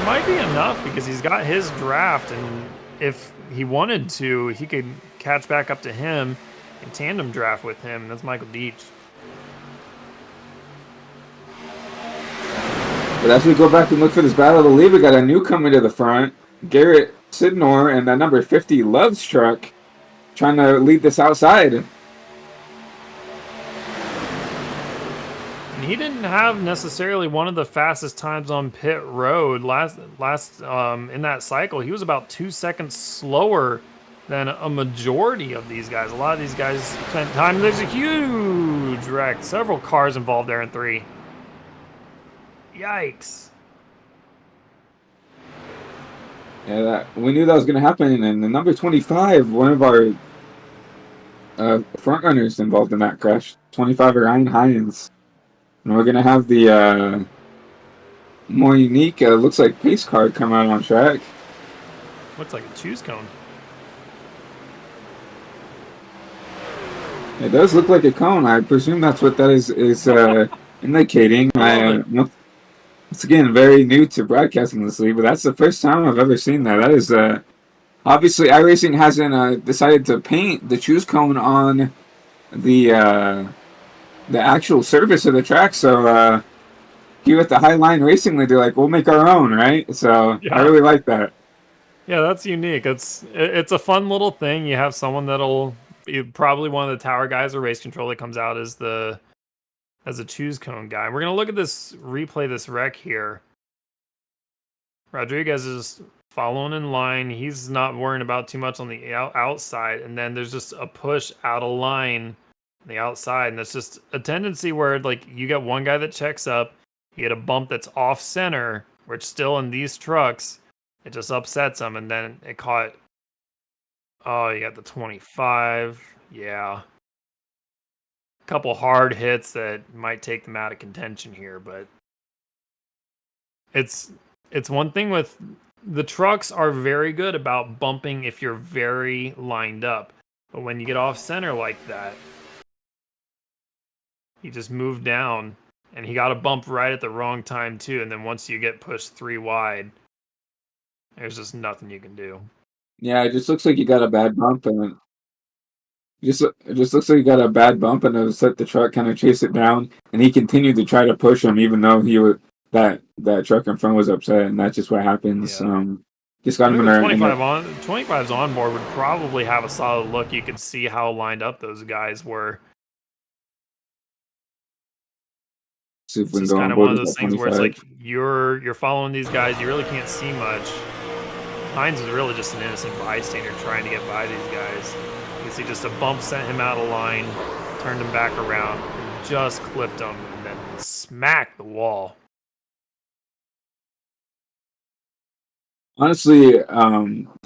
might be enough because he's got his draft, and if he wanted to, he could catch back up to him and tandem draft with him, and that's Michael Deach. But as we go back and look for this battle of the lead, we got a newcomer to the front, Garrett Sidnor, and that number 50 Loves truck trying to lead this outside. He didn't have necessarily one of the fastest times on pit road last in that cycle. He was about 2 seconds slower than a majority of these guys. A lot of these guys spent time. There's a huge wreck. Several cars involved there in 3. Yikes. Yeah, we knew that was going to happen. And the number 25, one of our front runners involved in that crash, 25 Ryan Hines. And we're going to have the more unique, looks like pace car come out on track. Looks like a choose cone. It does look like a cone. I presume that's what that is indicating. Once again, very new to broadcasting this league, but that's the first time I've ever seen that. That is obviously iRacing hasn't decided to paint the choose cone on the actual surface of the track. So here at the Highline Racing League, they're like, we'll make our own, right? So yeah. I really like that. Yeah, that's unique. It's a fun little thing. You have someone that'll probably one of the tower guys or race control that comes out as a choose cone guy. We're gonna look at this replay, this wreck here. Rodriguez is following in line. He's not worrying about too much on the outside, and then there's just a push out of line on the outside, and that's just a tendency where like you get one guy that checks up, you get a bump that's off center, which still in these trucks it just upsets them, and then it caught. Oh, you got the 25. Yeah. Couple hard hits that might take them out of contention here, but it's one thing with the trucks are very good about bumping if you're very lined up, but when you get off center like that, he just moved down and he got a bump right at the wrong time too, and then once you get pushed 3 wide, there's just nothing you can do. Yeah, it just looks like you got a bad bump, and it just looks like he got a bad bump, and it let the truck kind of chase it down, and he continued to try to push him, even though that truck in front was upset, and that's just what happens. Yeah. Just got him in there. 25's on board would probably have a solid look. You could see how lined up those guys were. It's just kind of one of those things where it's like you're following these guys, you really can't see much. Hines is really just an innocent bystander trying to get by these guys. You can see just a bump sent him out of line, turned him back around, and just clipped him, and then smacked the wall. Honestly,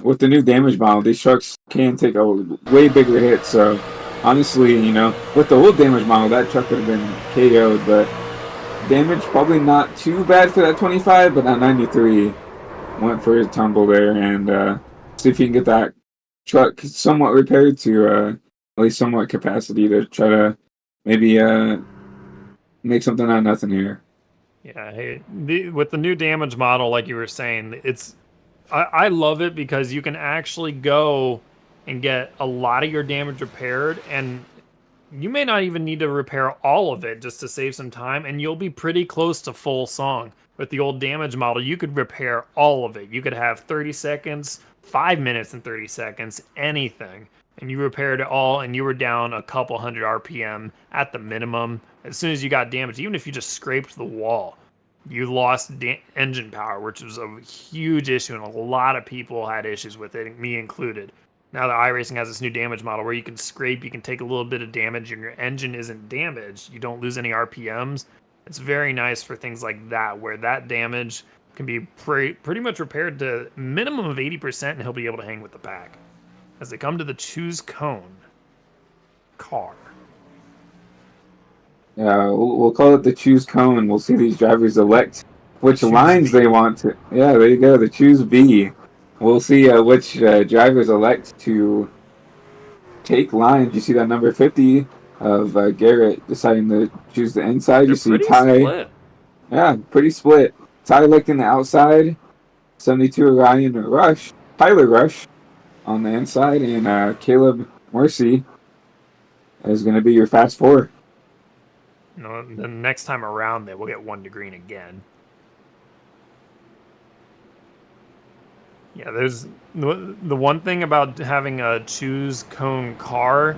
with the new damage model, these trucks can take a way bigger hit. So, honestly, with the old damage model, that truck would have been KO'd. But damage, probably not too bad for that 25, but that 93 went for a tumble there, and see if you can get that truck somewhat repaired to at least somewhat capacity to try to maybe make something out of nothing here. Yeah, hey, with the new damage model, like you were saying, I love it because you can actually go and get a lot of your damage repaired, and you may not even need to repair all of it just to save some time, and you'll be pretty close to full song. With the old damage model, you could repair all of it. You could have 30 seconds, 5 minutes and 30 seconds, anything. And you repaired it all, and you were down a couple hundred RPM at the minimum. As soon as you got damaged, even if you just scraped the wall, you lost engine power, which was a huge issue, and a lot of people had issues with it, me included. Now that iRacing has this new damage model where you can scrape, you can take a little bit of damage, and your engine isn't damaged. You don't lose any RPMs. It's very nice for things like that, where that damage can be pretty much repaired to a minimum of 80%, and he'll be able to hang with the pack. As they come to the choose cone car. Yeah, we'll call it the choose cone. We'll see these drivers elect which Choose lines V. they want to. Yeah, there you go. The choose V. We'll see which drivers elect to take lines. You see that number 50 of Garrett deciding to choose the inside. They're You see pretty Ty. split. Yeah, pretty split. Ty electing the outside. 72 Ryan Rush. Tyler Rush on the inside. And Caleb Mercy is going to be your fast four. No, the next time around, they will get 1 to green again. Yeah, there's the one thing about having a choose cone car.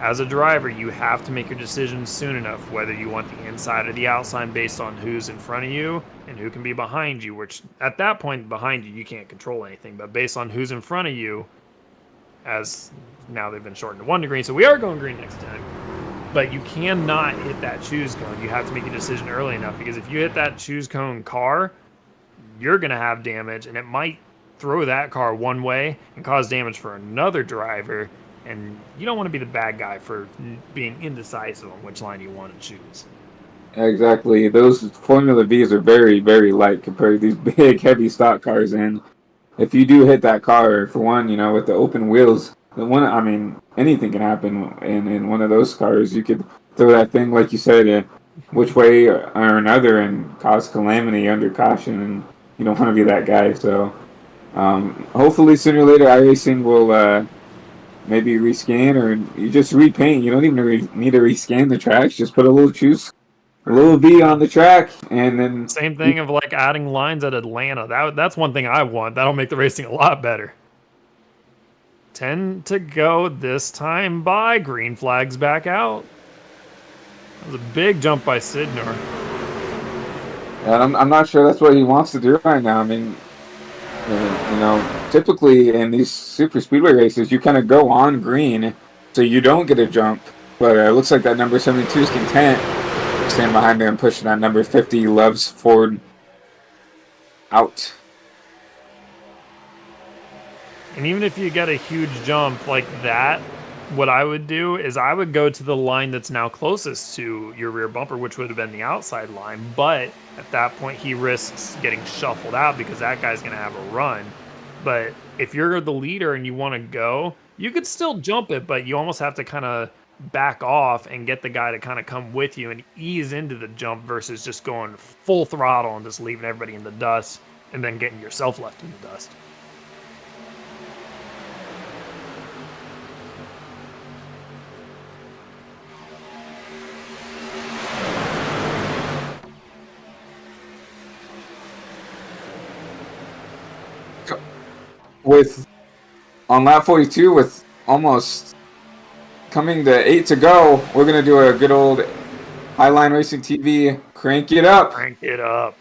As a driver, you have to make your decision soon enough whether you want the inside or the outside based on who's in front of you and who can be behind you, which at that point behind you, you can't control anything. But based on who's in front of you, as now they've been shortened to 1 to green, so we are going green next time. But you cannot hit that choose cone. You have to make a decision early enough, because if you hit that choose cone car, you're going to have damage, and it might throw that car one way and cause damage for another driver. And you don't want to be the bad guy for being indecisive on which line you want to choose. Exactly. Those Formula Vs are very, very light compared to these big, heavy stock cars. And if you do hit that car, for one, with the open wheels, anything can happen in one of those cars. You could throw that thing, like you said, which way or another and cause calamity under caution. And you don't want to be that guy. So hopefully sooner or later iRacing will maybe rescan, or you just repaint. You don't even need to rescan the tracks. Just put a little V on the track, and then same thing of like adding lines at Atlanta. That's one thing I want. That'll make the racing a lot better. 10 to go this time by. Green flags back out. That was a big jump by Sidnor. And I'm not sure that's what he wants to do right now. I mean, typically in these super speedway races, you kind of go on green, so you don't get a jump. But it looks like that number 72 is content. Stand behind him, pushing that number 50, Loves Ford out. And even if you get a huge jump like that, what I would do is I would go to the line that's now closest to your rear bumper, which would have been the outside line. But at that point, he risks getting shuffled out because that guy's going to have a run. But if you're the leader and you want to go, you could still jump it, but you almost have to kind of back off and get the guy to kind of come with you and ease into the jump versus just going full throttle and just leaving everybody in the dust and then getting yourself left in the dust. On lap 42, with almost coming to 8 to go, we're going to do a good old Highline Racing TV, crank it up. Crank it up.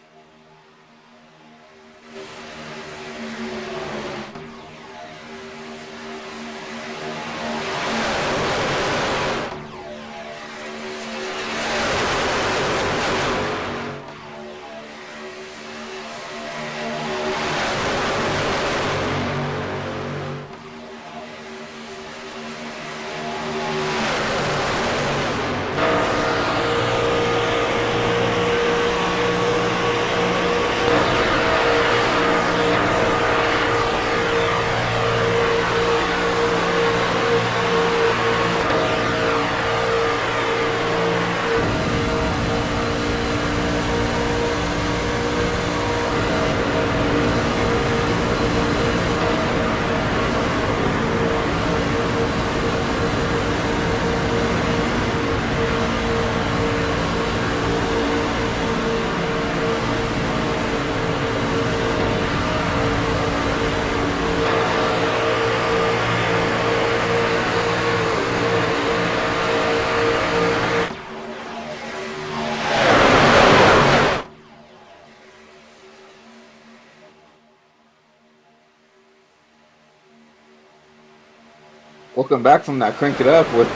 Welcome back from that crank it up with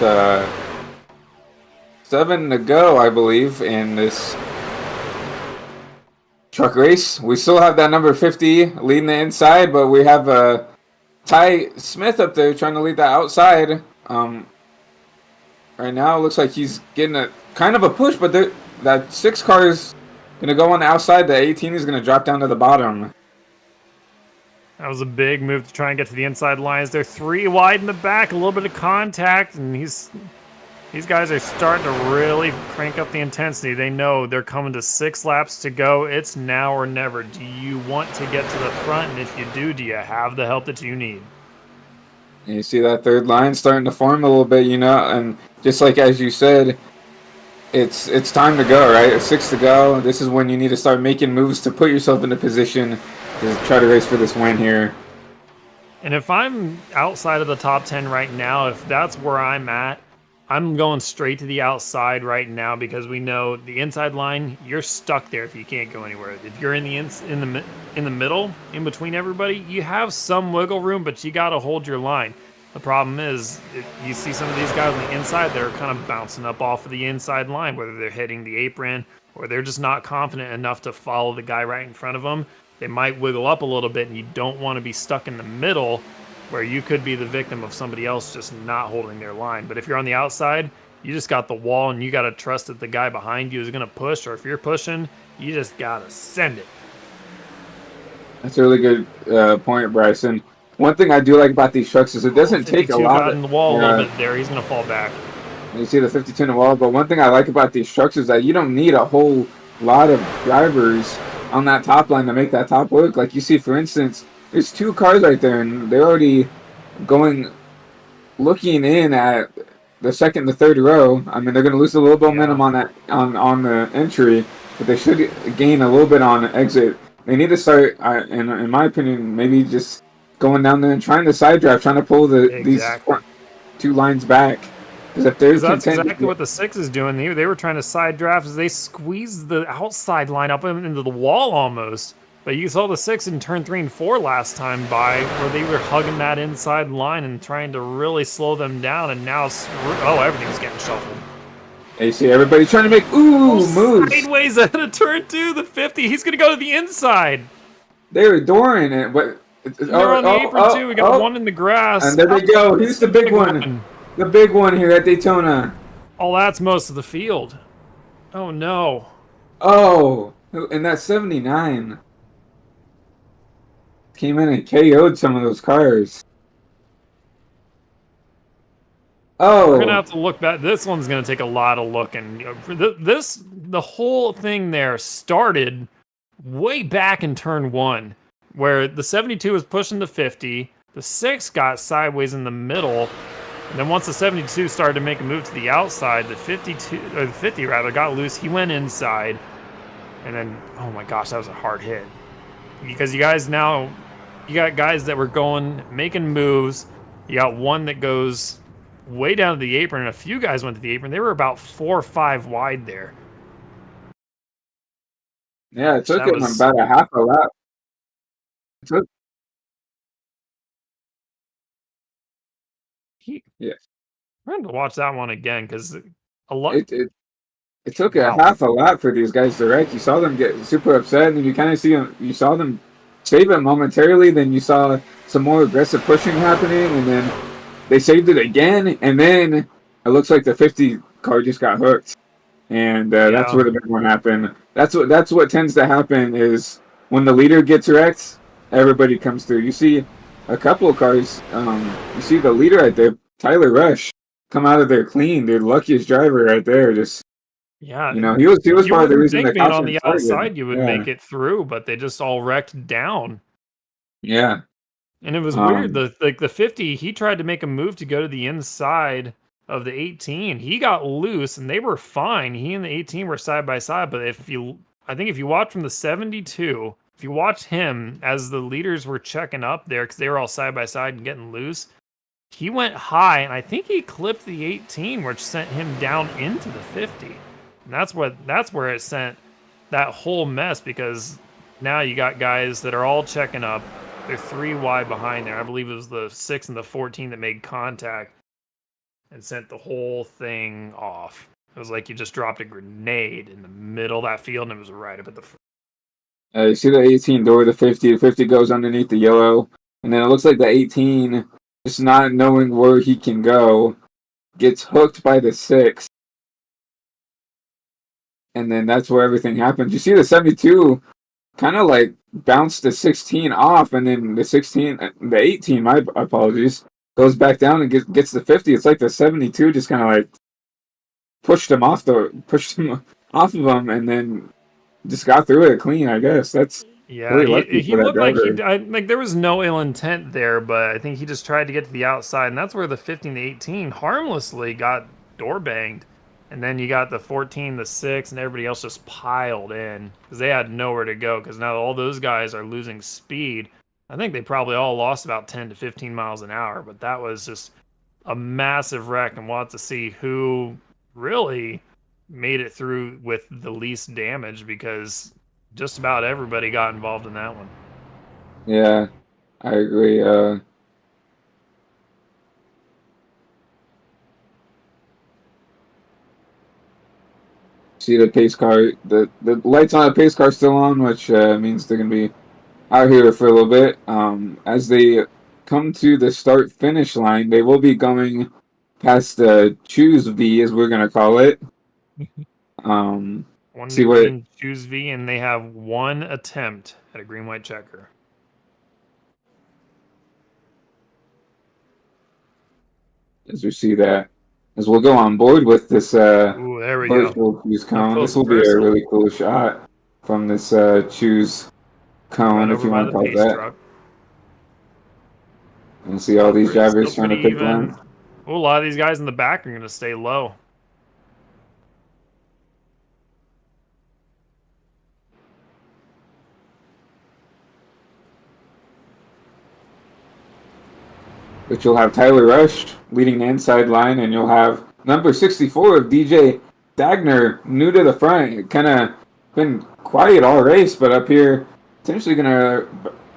7 to go, I believe, in this truck race. We still have that number 50 leading the inside, but we have Ty Smith up there trying to lead the outside. Right now, it looks like he's getting a kind of a push, but that 6 car is going to go on the outside. The 18 is going to drop down to the bottom. That was a big move to try and get to the inside lines. They're 3 wide in the back, a little bit of contact, and these guys are starting to really crank up the intensity. They know they're coming to 6 laps to go. It's now or never. Do you want to get to the front? And if you do you have the help that you need? And you see that third line starting to form a little bit, and just like as you said, it's time to go, right? It's 6 to go. This is when you need to start making moves to put yourself into position to try to race for this win here. And if I'm outside of the top 10 right now, if that's where I'm at, I'm going straight to the outside right now because we know the inside line, you're stuck there if you can't go anywhere. If you're in the middle, in between everybody, you have some wiggle room, but you got to hold your line. The problem is, you see some of these guys on the inside that are kind of bouncing up off of the inside line, whether they're hitting the apron or they're just not confident enough to follow the guy right in front of them. They might wiggle up a little bit, and you don't want to be stuck in the middle where you could be the victim of somebody else just not holding their line. But if you're on the outside, you just got the wall, and you got to trust that the guy behind you is going to push, or if you're pushing, you just got to send it. That's a really good point, Bryson. One thing I do like about these trucks is it doesn't take a lot. Got in the wall a little bit there. He's going to fall back. You see the 52 in the wall, but one thing I like about these trucks is that you don't need a whole lot of drivers on that top line to make that top work. Like you see, for instance, there's 2 cars right there, and they're already looking in at the second, the third row. I mean, they're going to lose a little bit of momentum on that on the entry, but they should gain a little bit on the exit. They need to start, in my opinion, maybe just going down there and trying to side drive, trying to pull these 2 lines back. Because that's exactly what the 6 is doing. They were trying to side draft as they squeezed the outside line up into the wall almost. But you saw the 6 in turn 3 and 4 last time by where they were hugging that inside line and trying to really slow them down. And now, everything's getting shuffled. You see everybody trying to make moves. Sideways out of turn 2, the 50. He's going to go to the inside. They were adoring it. But they're on the apron too. We got one in the grass. And there they go. Here's the big one. The big one here at Daytona. Oh, that's most of the field. Oh, no. Oh, and that 79 came in and KO'd some of those cars. Oh. We're going to have to look back. This one's going to take a lot of looking. The whole thing there started way back in turn 1, where the 72 was pushing the 50. The 6 got sideways in the middle. And then once the 72 started to make a move to the outside, the 50 got loose. He went inside. And then, oh my gosh, that was a hard hit. Because you got guys that were making moves. You got one that goes way down to the apron, and a few guys went to the apron. They were about 4 or 5 wide there. Yeah, it took him about a half a lap. Yeah, I'm going to watch that one again because it took a half a lap for these guys to wreck. You saw them get super upset, and you kind of you saw them save it momentarily. Then you saw some more aggressive pushing happening, and then they saved it again. And then it looks like the 50 car just got hooked, and that's where the big one happened. That's what tends to happen is when the leader gets wrecked, everybody comes through. You see a couple of cars. You see the leader right there, Tyler Rush, come out of there clean. Their luckiest driver right there. Just he was part of the reason. Being on the outside, you would make it through, but they just all wrecked down. Yeah, and it was weird. The 50, he tried to make a move to go to the inside of the 18. He got loose, and they were fine. He and the 18 were side by side. But if you watch from the 72. If you watch him as the leaders were checking up there because they were all side by side and getting loose, he went high, and I think he clipped the 18, which sent him down into the 50. And that's where it sent that whole mess, because now you got guys that are all checking up. they're 3 wide behind there. I believe it was the 6 and the 14 that made contact and sent the whole thing off. It was like you just dropped a grenade in the middle of that field, and it was right up at the front. You see the 18 door the 50. The 50 goes underneath the yellow, and then it looks like the 18, just not knowing where he can go, gets hooked by the 6. And then that's where everything happens. You see the 72 kind of like bounced the 16 off, and then the 18, my apologies, goes back down and gets the 50. It's like the 72 just kind of like pushed him off of him, and then just got through it clean. I guess that's really lucky he for that looked like driver. like there was no ill intent there, but I think he just tried to get to the outside, and that's where the 15 to 18 harmlessly got door banged. And then you got the 14, the 6, and everybody else just piled in because they had nowhere to go because now all those guys are losing speed. I think they probably all lost about 10 to 15 miles an hour, but that was just a massive wreck, and we'll have to see who really made it through with the least damage because just about everybody got involved in that one. Yeah, I agree. See the pace car, the lights on the pace car still on, which means they're gonna be out here for a little bit. As they come to the start finish line, they will be going past the choose V, as we're gonna call it. One See to what green, choose V, and they have one attempt at a green-white checker. as we see that, as we'll go on board with this Ooh, there we go. virtual choose Up cone. close This and will be a personal. really cool shot from this choose Run cone, if over you by want the to call it pace that. truck. And see all these drivers Still trying to pretty pick even. one. Oh, a lot of these guys in the back are going to stay low. But you'll have Tyler Rush leading the inside line, and you'll have number 64 of DJ Dagner, new to the front. Kind of been quiet all race, but up here, potentially going to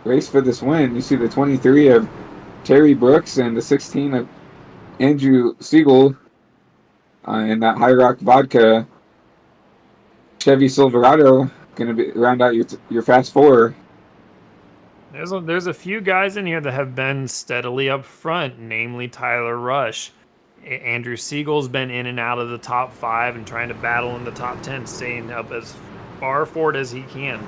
race for this win. You see the 23 of Terry Brooks and the 16 of Andrew Siegel in that High Rock Vodka Chevy Silverado. Going to be round out your Fast Four. There's a few guys in here that have been steadily up front, namely Tyler Rush. Andrew Siegel's been in and out of the top 5 and trying to battle in the top 10, staying up as far forward as he can.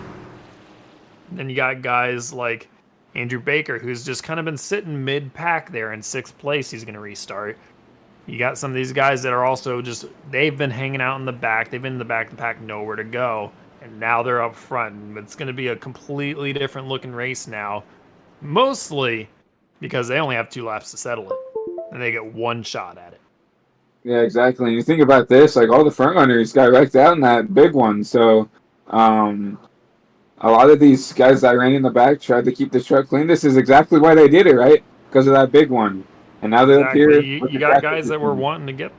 Then you got guys like Andrew Baker, who's just kind of been sitting mid-pack there in 6th place. He's going to restart. You got some of these guys that are also just, they've been hanging out in the back. They've been in the back of the pack, nowhere to go. And now they're up front. It's going to be a completely different looking race now. Mostly because they only have 2 laps to settle it. And they get one shot at it. Yeah, exactly. And you think about this, like all the front runners got wrecked out in that big one. So a lot of these guys that ran in the back tried to keep the truck clean. This is exactly why they did it, right? Because of that big one. And now they're up Exactly. here. You got guys that were wanting to get,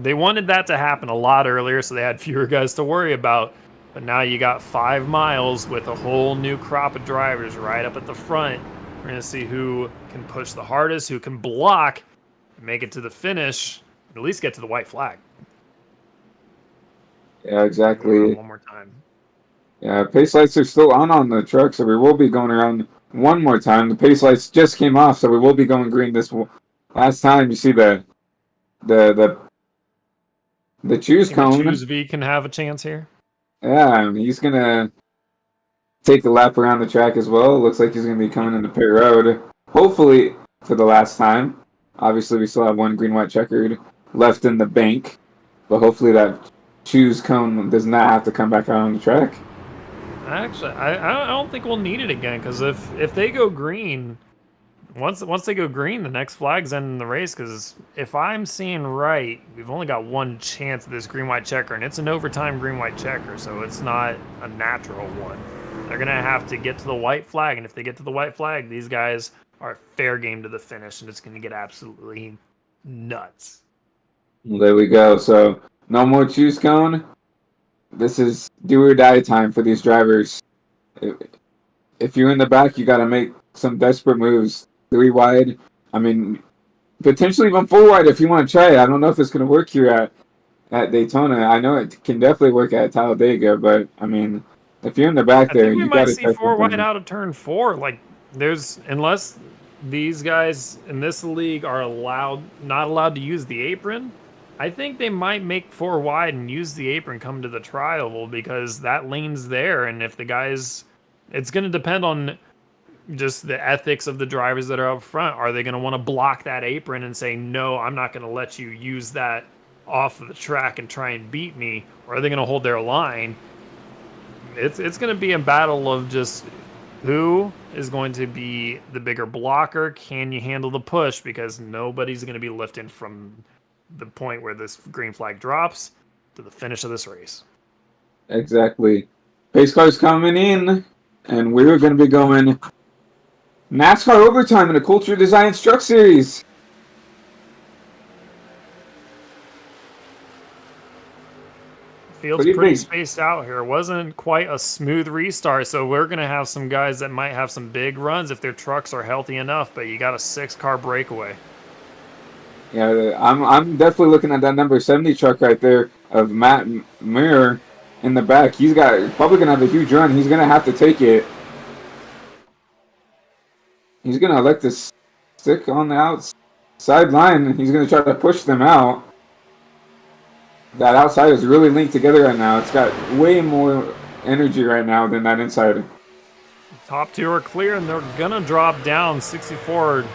they wanted that to happen a lot earlier, so they had fewer guys to worry about. But now you got 5 miles with a whole new crop of drivers right up at the front. We're going to see who can push the hardest, who can block, and make it to the finish, and at least get to the white flag. Yeah, exactly. One more time. Yeah, pace lights are still on the truck, so we will be going around one more time. The pace lights just came off, so we will be going green this last time. You see the choose cone. Choose V can have a chance here. Yeah, he's gonna take the lap around the track as well. It looks like he's gonna be coming into pit road, hopefully for the last time. Obviously, we still have one green-white checkered left in the bank, but hopefully that choose cone does not have to come back out on the track. Actually, I don't think we'll need it again, because if they go green, once they go green, the next flag's ending the race. Because if I'm seeing right, we've only got one chance at this green-white checker, and it's an overtime green-white checker, so it's not a natural one. They're gonna have to get to the white flag, and if they get to the white flag, these guys are fair game to the finish, and it's gonna get absolutely nuts. There we go. So no more choose cone. This is do or die time for these drivers. If you're in the back, you got to make some desperate moves. 3 wide. I mean, potentially even 4 wide if you want to try it. I don't know if it's going to work here at Daytona. I know it can definitely work at Talladega, but I mean, if you're in the back I there, think we you got might to see try 4 wide something. out of turn 4. Like, unless these guys in this league are not allowed to use the apron, I think they might make 4 wide and use the apron come to the tri-oval, because that lane's there, and if the guys, it's going to depend on just the ethics of the drivers that are up front. Are they going to want to block that apron and say, no, I'm not going to let you use that off of the track and try and beat me? Or are they going to hold their line? It's going to be a battle of just who is going to be the bigger blocker. Can you handle the push? Because nobody's going to be lifting from the point where this green flag drops to the finish of this race. Exactly. Pace car's coming in, and we're going to be going NASCAR overtime in a Culture Design Truck Series. Field's pretty spaced out here. It wasn't quite a smooth restart, so we're going to have some guys that might have some big runs if their trucks are healthy enough, but you got a 6-car breakaway. Yeah, I'm definitely looking at that number 70 truck right there of Matt Muir in the back. He's probably going to have a huge run. He's going to have to take it. He's going to elect to stick on the outside line. He's going to try to push them out. That outside is really linked together right now. It's got way more energy right now than that inside. Top 2 are clear, and they're going to drop down. 64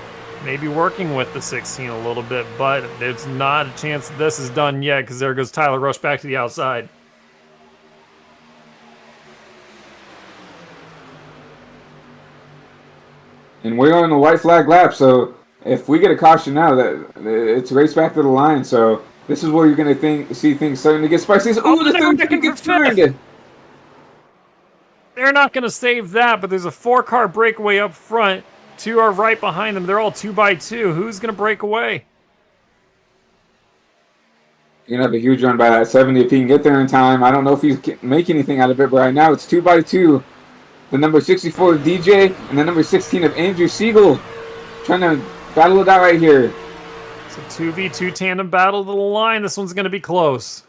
maybe working with the 16 a little bit, but there's not a chance this is done yet, because there goes Tyler Rush back to the outside. And we're on a white flag lap, so if we get a caution now, that it's race back to the line. So this is where you're going to see things starting to get spicy. Oh, the third ticket gets turned. They're not going to save that, but there's a 4-car breakaway up front. 2 are right behind them. They're all 2x2. Who's going to break away? You're going to have a huge run by that 70 if he can get there in time. I don't know if he can make anything out of it, but right now it's 2x2. The number 64 of DJ and the number 16 of Andrew Siegel trying to battle it out right here. It's a 2v2 tandem battle to the line. This one's going to be close.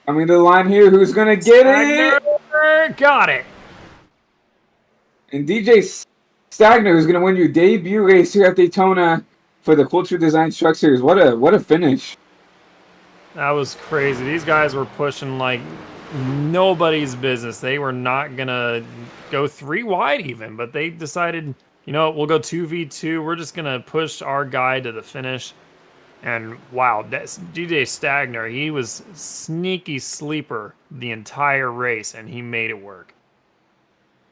Coming to the line here. Who's going to get it? Got it. And DJ Stagner is going to win your debut race here at Daytona for the Culture Design Truck Series. What a finish. That was crazy. These guys were pushing like nobody's business. They were not going to go 3 wide even, but they decided, you know what, we'll go 2v2. We're just going to push our guy to the finish. And wow, DJ Stagner, he was sneaky sleeper the entire race, and he made it work.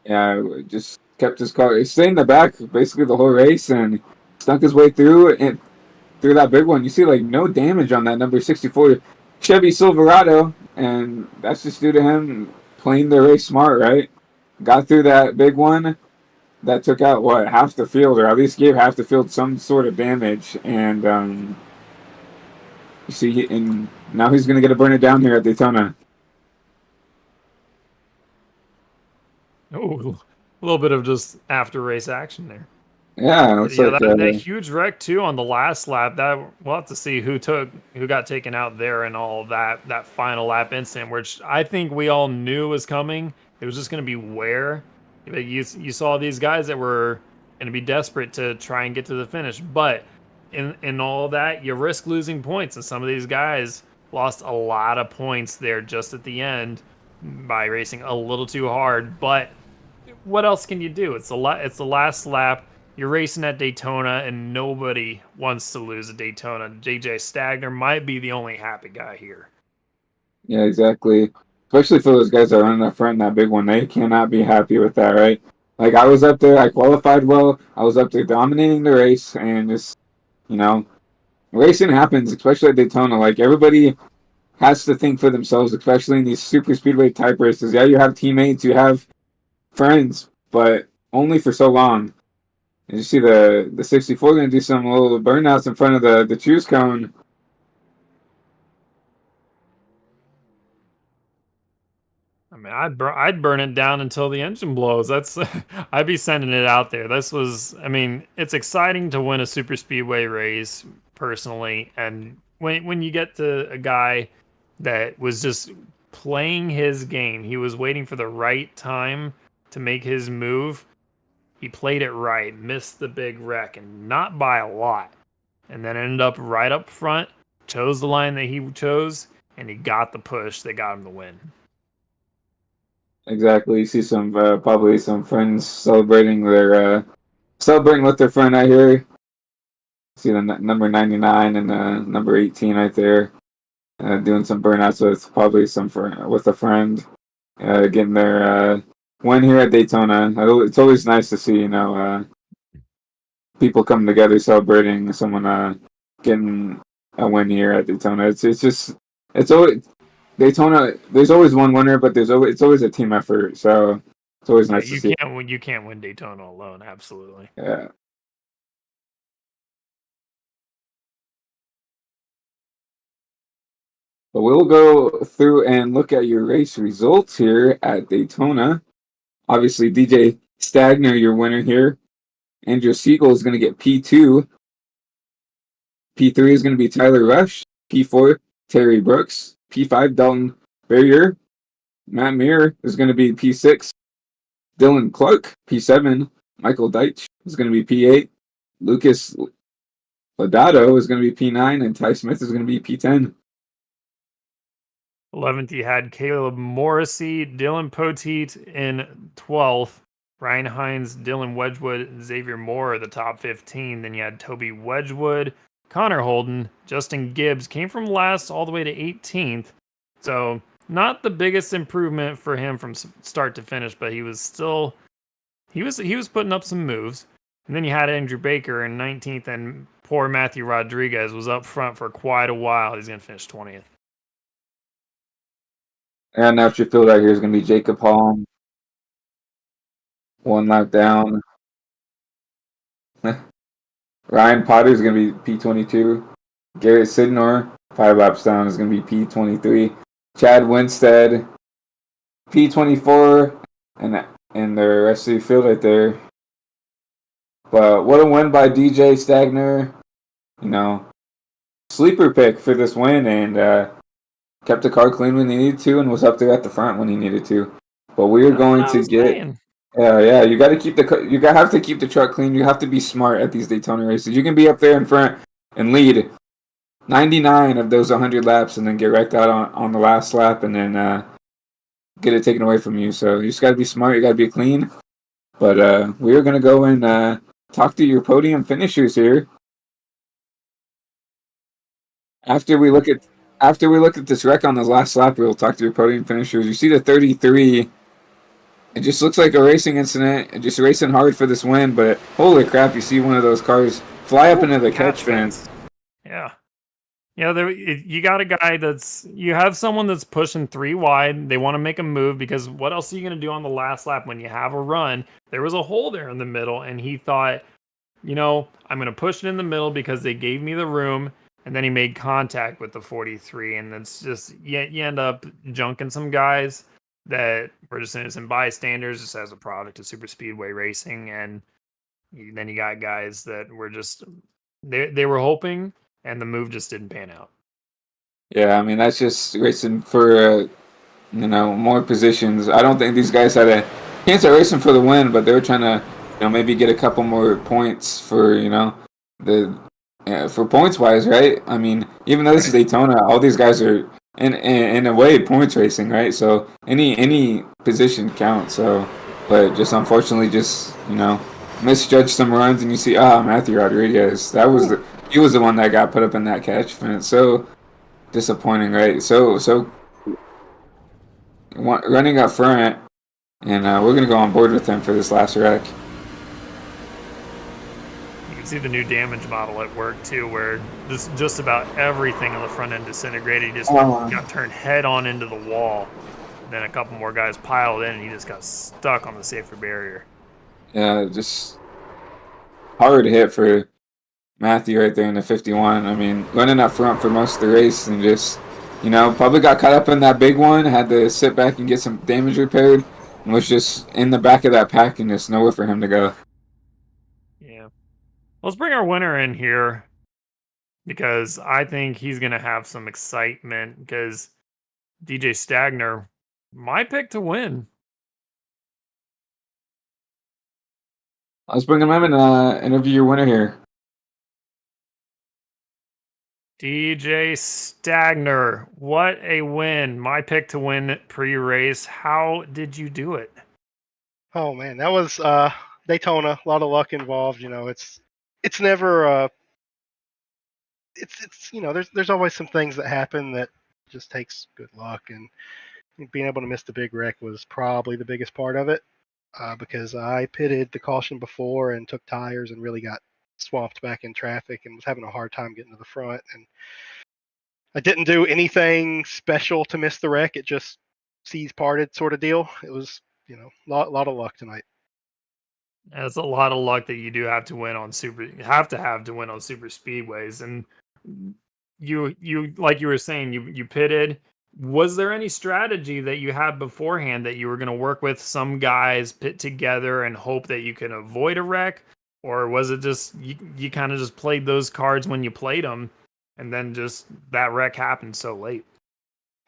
Yeah, just kept his car. He stayed in the back basically the whole race and snuck his way through and through that big one. You see, like, no damage on that number 64 Chevy Silverado, and that's just due to him playing the race smart, right? Got through that big one that took out, what, half the field, or at least gave half the field some sort of damage, and you see, and now he's going to get to burn it down here at Daytona. Oh, a little bit of just after-race action there. Yeah, looks like that huge wreck too on the last lap. That we'll have to see who got taken out there and all of that final lap incident, which I think we all knew was coming. It was just going to be where. You saw these guys that were going to be desperate to try and get to the finish, but in all that, you risk losing points, and some of these guys lost a lot of points there just at the end by racing a little too hard. But what else can you do? It's the last lap. You're racing at Daytona, and nobody wants to lose at Daytona. JJ Stagner might be the only happy guy here. Yeah, exactly. Especially for those guys that are running up front in that big one. They cannot be happy with that, right? Like, I was up there. I qualified well. I was up there dominating the race, and just, racing happens, especially at Daytona. Like, everybody has to think for themselves, especially in these super speedway type races. Yeah, you have teammates, you have friends, but only for so long. And you see the 64 going to do some little burnouts in front of the choose cone. I mean, I'd burn it down until the engine blows. That's I'd be sending it out there. This was, I mean, it's exciting to win a super speedway race personally, and when you get to a guy that was just playing his game, he was waiting for the right time to make his move. He played it right, missed the big wreck, and not by a lot, and then ended up right up front, chose the line that he chose, and he got the push that got him the win. Exactly. You see some probably some friends celebrating with their friend right here. See the number 99 and number 18 right there, doing some burnouts with probably with a friend, getting their win here at Daytona. It's always nice to see, people coming together celebrating someone getting a win here at Daytona. It's always Daytona. There's always one winner, but it's always a team effort. So it's always nice to see. You can't win Daytona alone. Absolutely. Yeah. But we'll go through and look at your race results here at Daytona. Obviously, DJ Stagner, your winner here. Andrew Siegel is going to get P2. P3 is going to be Tyler Rush. P4, Terry Brooks. P5, Dalton Barrier. Matt Muir is going to be P6. Dylan Clark, P7. Michael Deitch is going to be P8. Lucas Lodato is going to be P9. And Ty Smith is going to be P10. 11th, you had Caleb Morrissey, Dylan Poteet in 12th, Ryan Hines, Dylan Wedgwood, and Xavier Moore are the top 15. Then you had Toby Wedgwood, Connor Holden, Justin Gibbs came from last all the way to 18th. So not the biggest improvement for him from start to finish, but he was putting up some moves. And then you had Andrew Baker in 19th, and poor Matthew Rodriguez was up front for quite a while. He's going to finish 20th. And after field out here is going to be Jacob Holm. One lap down. Ryan Potter is going to be P22. Garrett Sidnor, 5 laps down, is going to be P23. Chad Winstead, P24, and the rest of the field right there. But what a win by DJ Stagner. Sleeper pick for this win, and kept the car clean when he needed to, and was up there at the front when he needed to. But we are going to get. Yeah, you got to have to keep the truck clean. You have to be smart at these Daytona races. You can be up there in front and lead 99 of those 100 laps, and then get wrecked out on the last lap, and then get it taken away from you. So you just got to be smart. You got to be clean. But we are going to go and talk to your podium finishers here. After we look at this wreck on the last lap, we'll talk to your podium finishers. You see the 33. It just looks like a racing incident. And just racing hard for this win, but holy crap, you see one of those cars fly up into the catch fence. Yeah. You got a guy you have someone that's pushing 3 wide. They want to make a move because what else are you going to do on the last lap when you have a run? There was a hole there in the middle, and he thought, I'm going to push it in the middle because they gave me the room. And then he made contact with the 43, and it's just you end up junking some guys that were just innocent bystanders, just as a product of SuperSpeedway Racing, and then you got guys that were just they were hoping, and the move just didn't pan out. Yeah, I mean that's just racing for more positions. I don't think these guys had a chance at racing for the win, but they were trying to maybe get a couple more points for for points wise, right? I mean, even though this is Daytona, all these guys are in a way points racing, right? So any position counts. So, but just unfortunately, misjudged some runs, and you see, Matthew Rodriguez. He was the one that got put up in that catch fence. So disappointing, right? So running up front, and we're gonna go on board with him for this last wreck. See the new damage model at work too, where just about everything on the front end disintegrated. He just got turned head on into the wall. Then a couple more guys piled in, and he just got stuck on the safer barrier. Yeah, just hard hit for Matthew right there in the 51. I mean, running up front for most of the race and just Probably got caught up in that big one, had to sit back and get some damage repaired, and was just in the back of that pack and just nowhere for him to go. Yeah. Let's bring our winner in here because I think he's going to have some excitement because DJ Stagner, my pick to win. Let's bring him in and interview your winner here. DJ Stagner, what a win. My pick to win pre-race. How did you do it? Oh man, that was Daytona. A lot of luck involved. It's never it's there's always some things that happen that just takes good luck, and being able to miss the big wreck was probably the biggest part of it, because I pitted the caution before and took tires and really got swamped back in traffic and was having a hard time getting to the front, and I didn't do anything special to miss the wreck. It just seas parted sort of deal. It was lot of luck tonight. That's a lot of luck that you do have to win on have to win on super speedways. And you like you were saying, you pitted. Was there any strategy that you had beforehand that you were going to work with some guys, pit together, and hope that you can avoid a wreck? Or was it just you kind of just played those cards when you played them, and then just that wreck happened so late?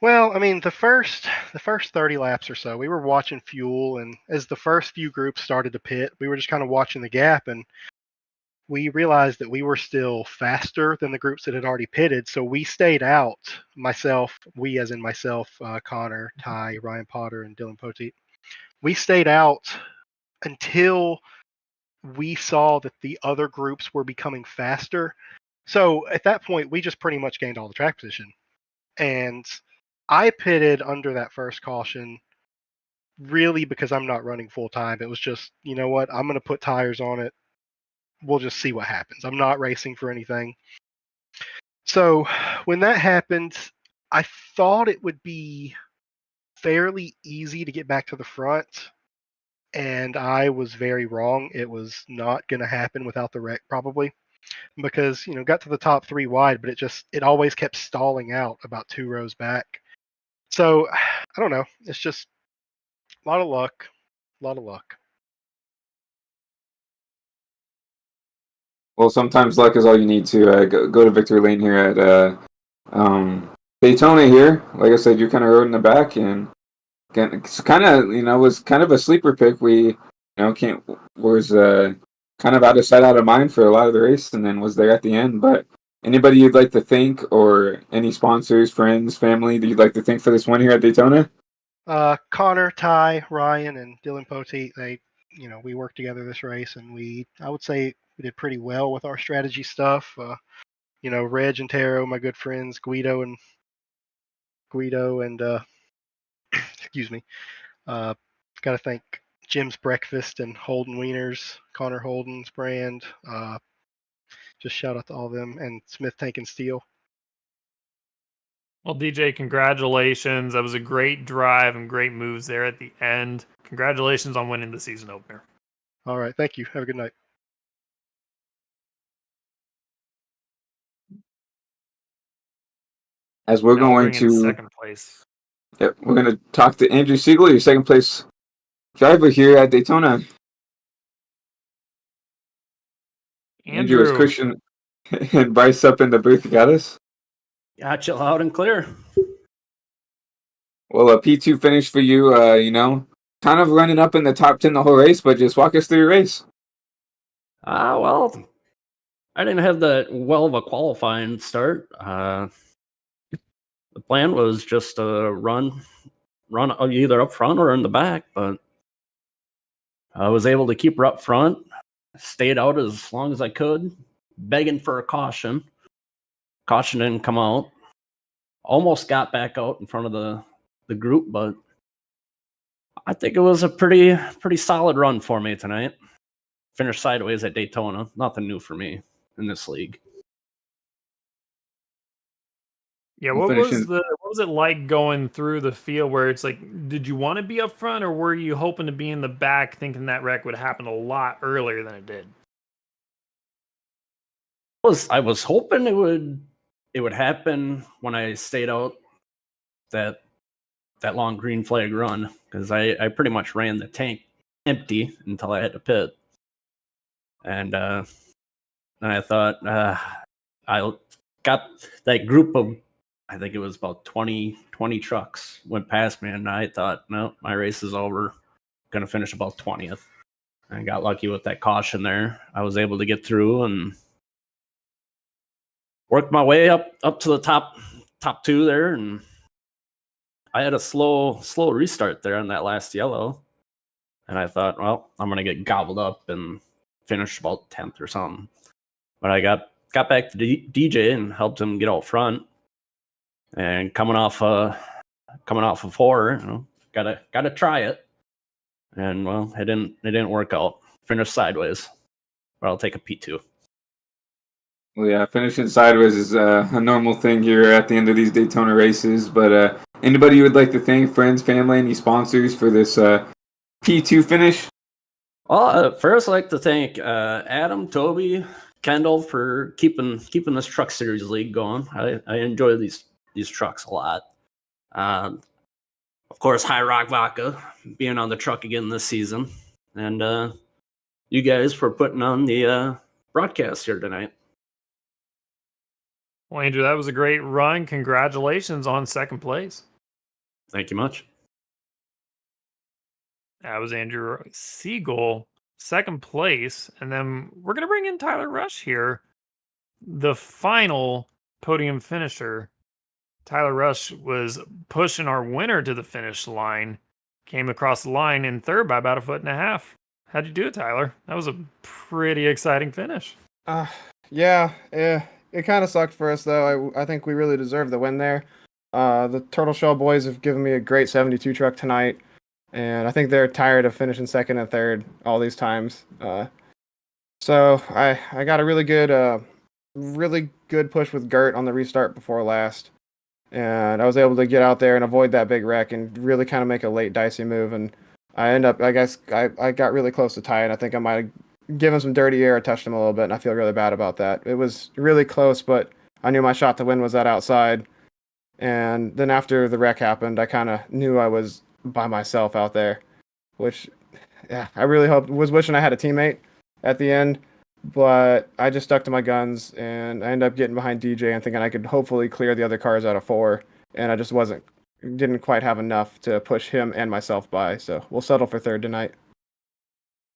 Well, I mean, the first 30 laps or so, we were watching fuel, and as the first few groups started to pit, we were just kind of watching the gap, and we realized that we were still faster than the groups that had already pitted. So we stayed out. We as in myself, Connor, Ty, Ryan Potter, and Dylan Poteet. We stayed out until we saw that the other groups were becoming faster. So at that point, we just pretty much gained all the track position, and I pitted under that first caution really because I'm not running full time. It was just, you know what, I'm going to put tires on it. We'll just see what happens. I'm not racing for anything. So when that happened, I thought it would be fairly easy to get back to the front, and I was very wrong. It was not going to happen without the wreck probably, because got to the top 3 wide, but it always kept stalling out about 2 rows back. So I don't know. It's just a lot of luck. A lot of luck. Well, sometimes luck is all you need to go to victory lane here at Daytona here. Like I said, you kind of rode in the back and it's kind of was kind of a sleeper pick. We can't was kind of out of sight, out of mind for a lot of the race, and then was there at the end. But anybody you'd like to thank, or any sponsors, friends, family that you'd like to thank for this win here at Daytona? Connor, Ty, Ryan, and Dylan Poteet. We worked together this race, and I would say we did pretty well with our strategy stuff. Reg and Taro, my good friends, Guido and excuse me. Got to thank Jim's Breakfast and Holden Wieners, Connor Holden's brand. Just shout out to all of them, and Smith Tank and Steel. Well, DJ, congratulations. That was a great drive and great moves there at the end. Congratulations on winning the season opener. All right. Thank you. Have a good night. As we're Now going bring in to second place. Yep, we're going to talk to Andrew Siegel, your second place driver here at Daytona. Andrew, is Christian and Bryce up in the booth? You got us? Got you loud and clear. Well, a P2 finish for you, kind of running up in the top 10 the whole race, but just walk us through your race. Well, I didn't have that well of a qualifying start. The plan was just to run either up front or in the back, but I was able to keep her up front, stayed out as long as I could, begging for a caution. Caution didn't come out. Almost got back out in front of the group, but I think it was a pretty solid run for me tonight. Finished sideways at Daytona. Nothing new for me in this league. Yeah, what was it like going through the field where it's like, did you want to be up front, or were you hoping to be in the back, thinking that wreck would happen a lot earlier than it did? I was hoping it would happen when I stayed out that long green flag run, because I pretty much ran the tank empty until I had to pit. And I thought I got that group of, I think it was about 20 trucks went past me, and I thought, no, my race is over. Going to finish about 20th. I got lucky with that caution there. I was able to get through and worked my way up to the top two there, and I had a slow restart there on that last yellow. And I thought, well, I'm going to get gobbled up and finish about 10th or something. But I got back to DJ and helped him get out front. And coming off a 4, gotta try it. And well, it didn't work out. Finished sideways. But I'll take a P2. Well, yeah, finishing sideways is a normal thing here at the end of these Daytona races. But anybody you would like to thank, friends, family, any sponsors for this P2 finish? Well, first I'd like to thank Adam, Toby, Kendall for keeping this truck series league going. I enjoy these trucks a lot. Of course, High Rock Vodka being on the truck again this season, and you guys for putting on the broadcast here tonight. Well, Andrew, that was a great run. Congratulations on second place. Thank you much. That was Andrew Siegel, second place. And then we're going to bring in Tyler Rush here, the final podium finisher. Tyler Rush was pushing our winner to the finish line, came across the line in third by about 1.5 feet. How'd you do it, Tyler? That was a pretty exciting finish. Yeah, it kind of sucked for us, though. I think we really deserved the win there. The Turtle Shell boys have given me a great 72 truck tonight, and I think they're tired of finishing second and third all these times. So I got a really good push with Gert on the restart before last, and I was able to get out there and avoid that big wreck and really kind of make a late dicey move. And I got really close to tying. I think I might have given some dirty air, touched him a little bit, and I feel really bad about that. It was really close, but I knew my shot to win was that outside. And then after the wreck happened, I kind of knew I was by myself out there, which, yeah, I really was wishing I had a teammate at the end, but I just stuck to my guns, and I ended up getting behind DJ and thinking I could hopefully clear the other cars out of 4, and I just didn't quite have enough to push him and myself by, so we'll settle for third tonight.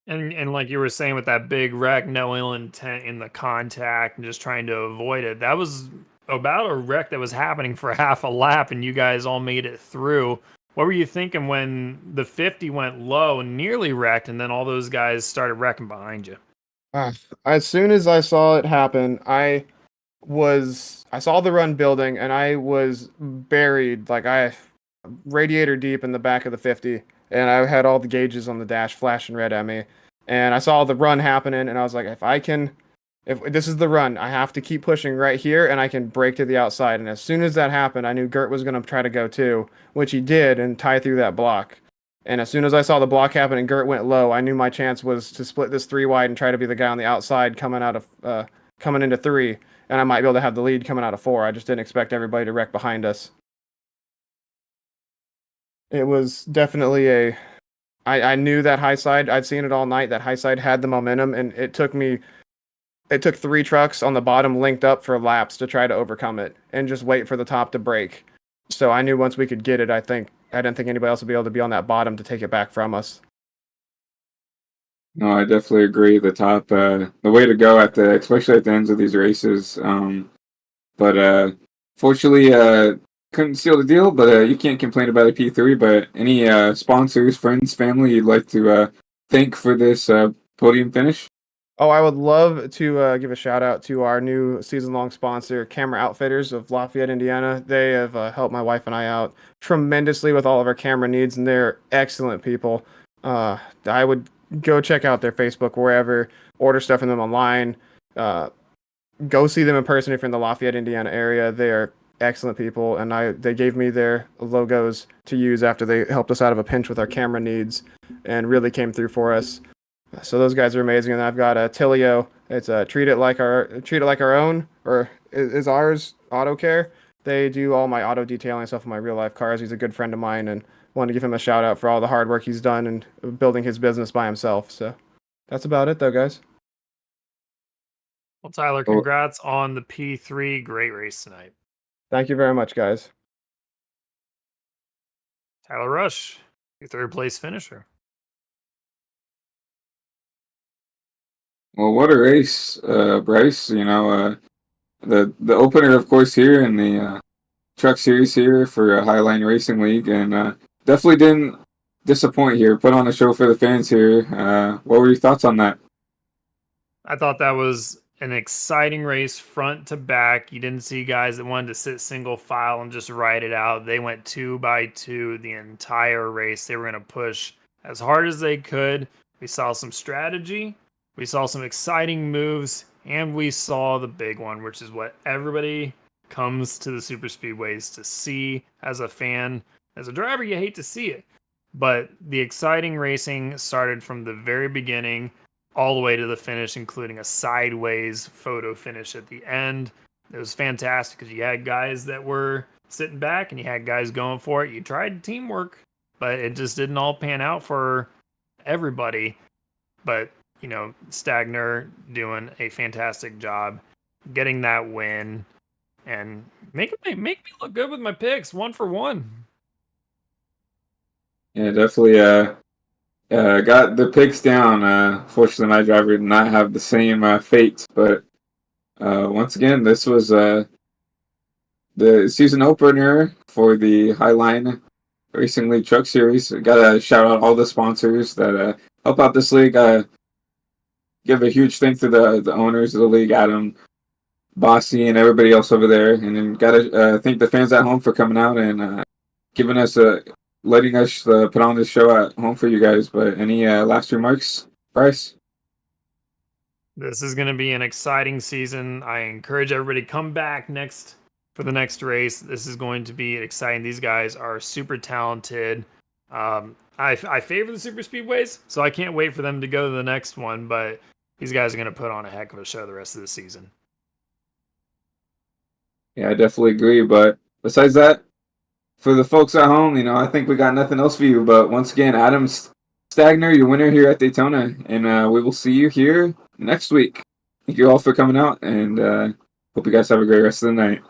And like you were saying with that big wreck, no ill intent in the contact and just trying to avoid it. That was about a wreck that was happening for half a lap, and you guys all made it through. What were you thinking when the 50 went low and nearly wrecked, and then all those guys started wrecking behind you? As soon as I saw it happen, I saw the run building, and I was buried, radiator deep in the back of the 50, and I had all the gauges on the dash flashing red at me, and I saw the run happening, and I was like, if this is the run, I have to keep pushing right here, and I can break to the outside. And as soon as that happened, I knew Gert was going to try to go too, which he did, and tie through that block. And as soon as I saw the block happen and Gert went low, I knew my chance was to split this 3 wide and try to be the guy on the outside coming into 3, and I might be able to have the lead coming out of 4. I just didn't expect everybody to wreck behind us. It was definitely I knew that high side. I'd seen it all night. That high side had the momentum, and it took 3 trucks on the bottom linked up for laps to try to overcome it and just wait for the top to break. So I knew once we could get it, I didn't think anybody else would be able to be on that bottom to take it back from us. No, I definitely agree. The top, the way to go especially at the ends of these races. But fortunately, couldn't seal the deal. But you can't complain about a P3. But any sponsors, friends, family you'd like to thank for this podium finish? Oh, I would love to give a shout out to our new season-long sponsor, Camera Outfitters of Lafayette, Indiana. They have helped my wife and I out tremendously with all of our camera needs, and they're excellent people. I would go check out their Facebook, wherever, order stuff from them online, go see them in person if you're in the Lafayette, Indiana area. They are excellent people, and they gave me their logos to use after they helped us out of a pinch with our camera needs and really came through for us. So those guys are amazing. And I've got a Tilio. It's treat it like our own, or is ours Auto Care. they do all my auto detailing stuff in my real life cars. He's a good friend of mine, and wanted to give him a shout out for all the hard work he's done and building his business by himself. So that's about it, though, guys. Well, Tyler, Well, congrats on the P3. Great race tonight. Thank you very much, guys. Tyler Rush, your third place finisher. well, what a race, Bryce. The opener, of course, here in the Truck Series here for Highline Racing League, and definitely didn't disappoint here. Put on a show for the fans here. What were your thoughts on that? I thought that was an exciting race front to back. You didn't see guys that wanted to sit single file and just ride it out. They went 2 by 2 the entire race. They were going to push as hard as they could. We saw some strategy. We saw some exciting moves. And we saw the big one, which is what everybody comes to the super speedways to see as a fan. As a driver, you hate to see it. But the exciting racing started from the very beginning all the way to the finish, including a sideways photo finish at the end. It was fantastic because you had guys that were sitting back and you had guys going for it. You tried teamwork, but it just didn't all pan out for everybody. But, Stagner doing a fantastic job getting that win and make me look good with my picks, 1 for 1. Yeah, definitely. Got the picks down. Fortunately, my driver did not have the same fate. But once again, this was the season opener for the Highline Racing League Truck Series. Got to shout out all the sponsors that help out this league. Give a huge thanks to the owners of the league, Adam, Bossy, and everybody else over there. And then got to thank the fans at home for coming out and giving us letting us put on this show at home for you guys. But any last remarks, Bryce? This is going to be an exciting season. I encourage everybody to come back for the next race. This is going to be exciting. These guys are super talented. I favor the super speedways, so I can't wait for them to go to the next one. But these guys are going to put on a heck of a show the rest of the season. Yeah, I definitely agree. But besides that, for the folks at home, I think we got nothing else for you. But once again, Adam Stagner, your winner here at Daytona, and we will see you here next week. Thank you all for coming out, and hope you guys have a great rest of the night.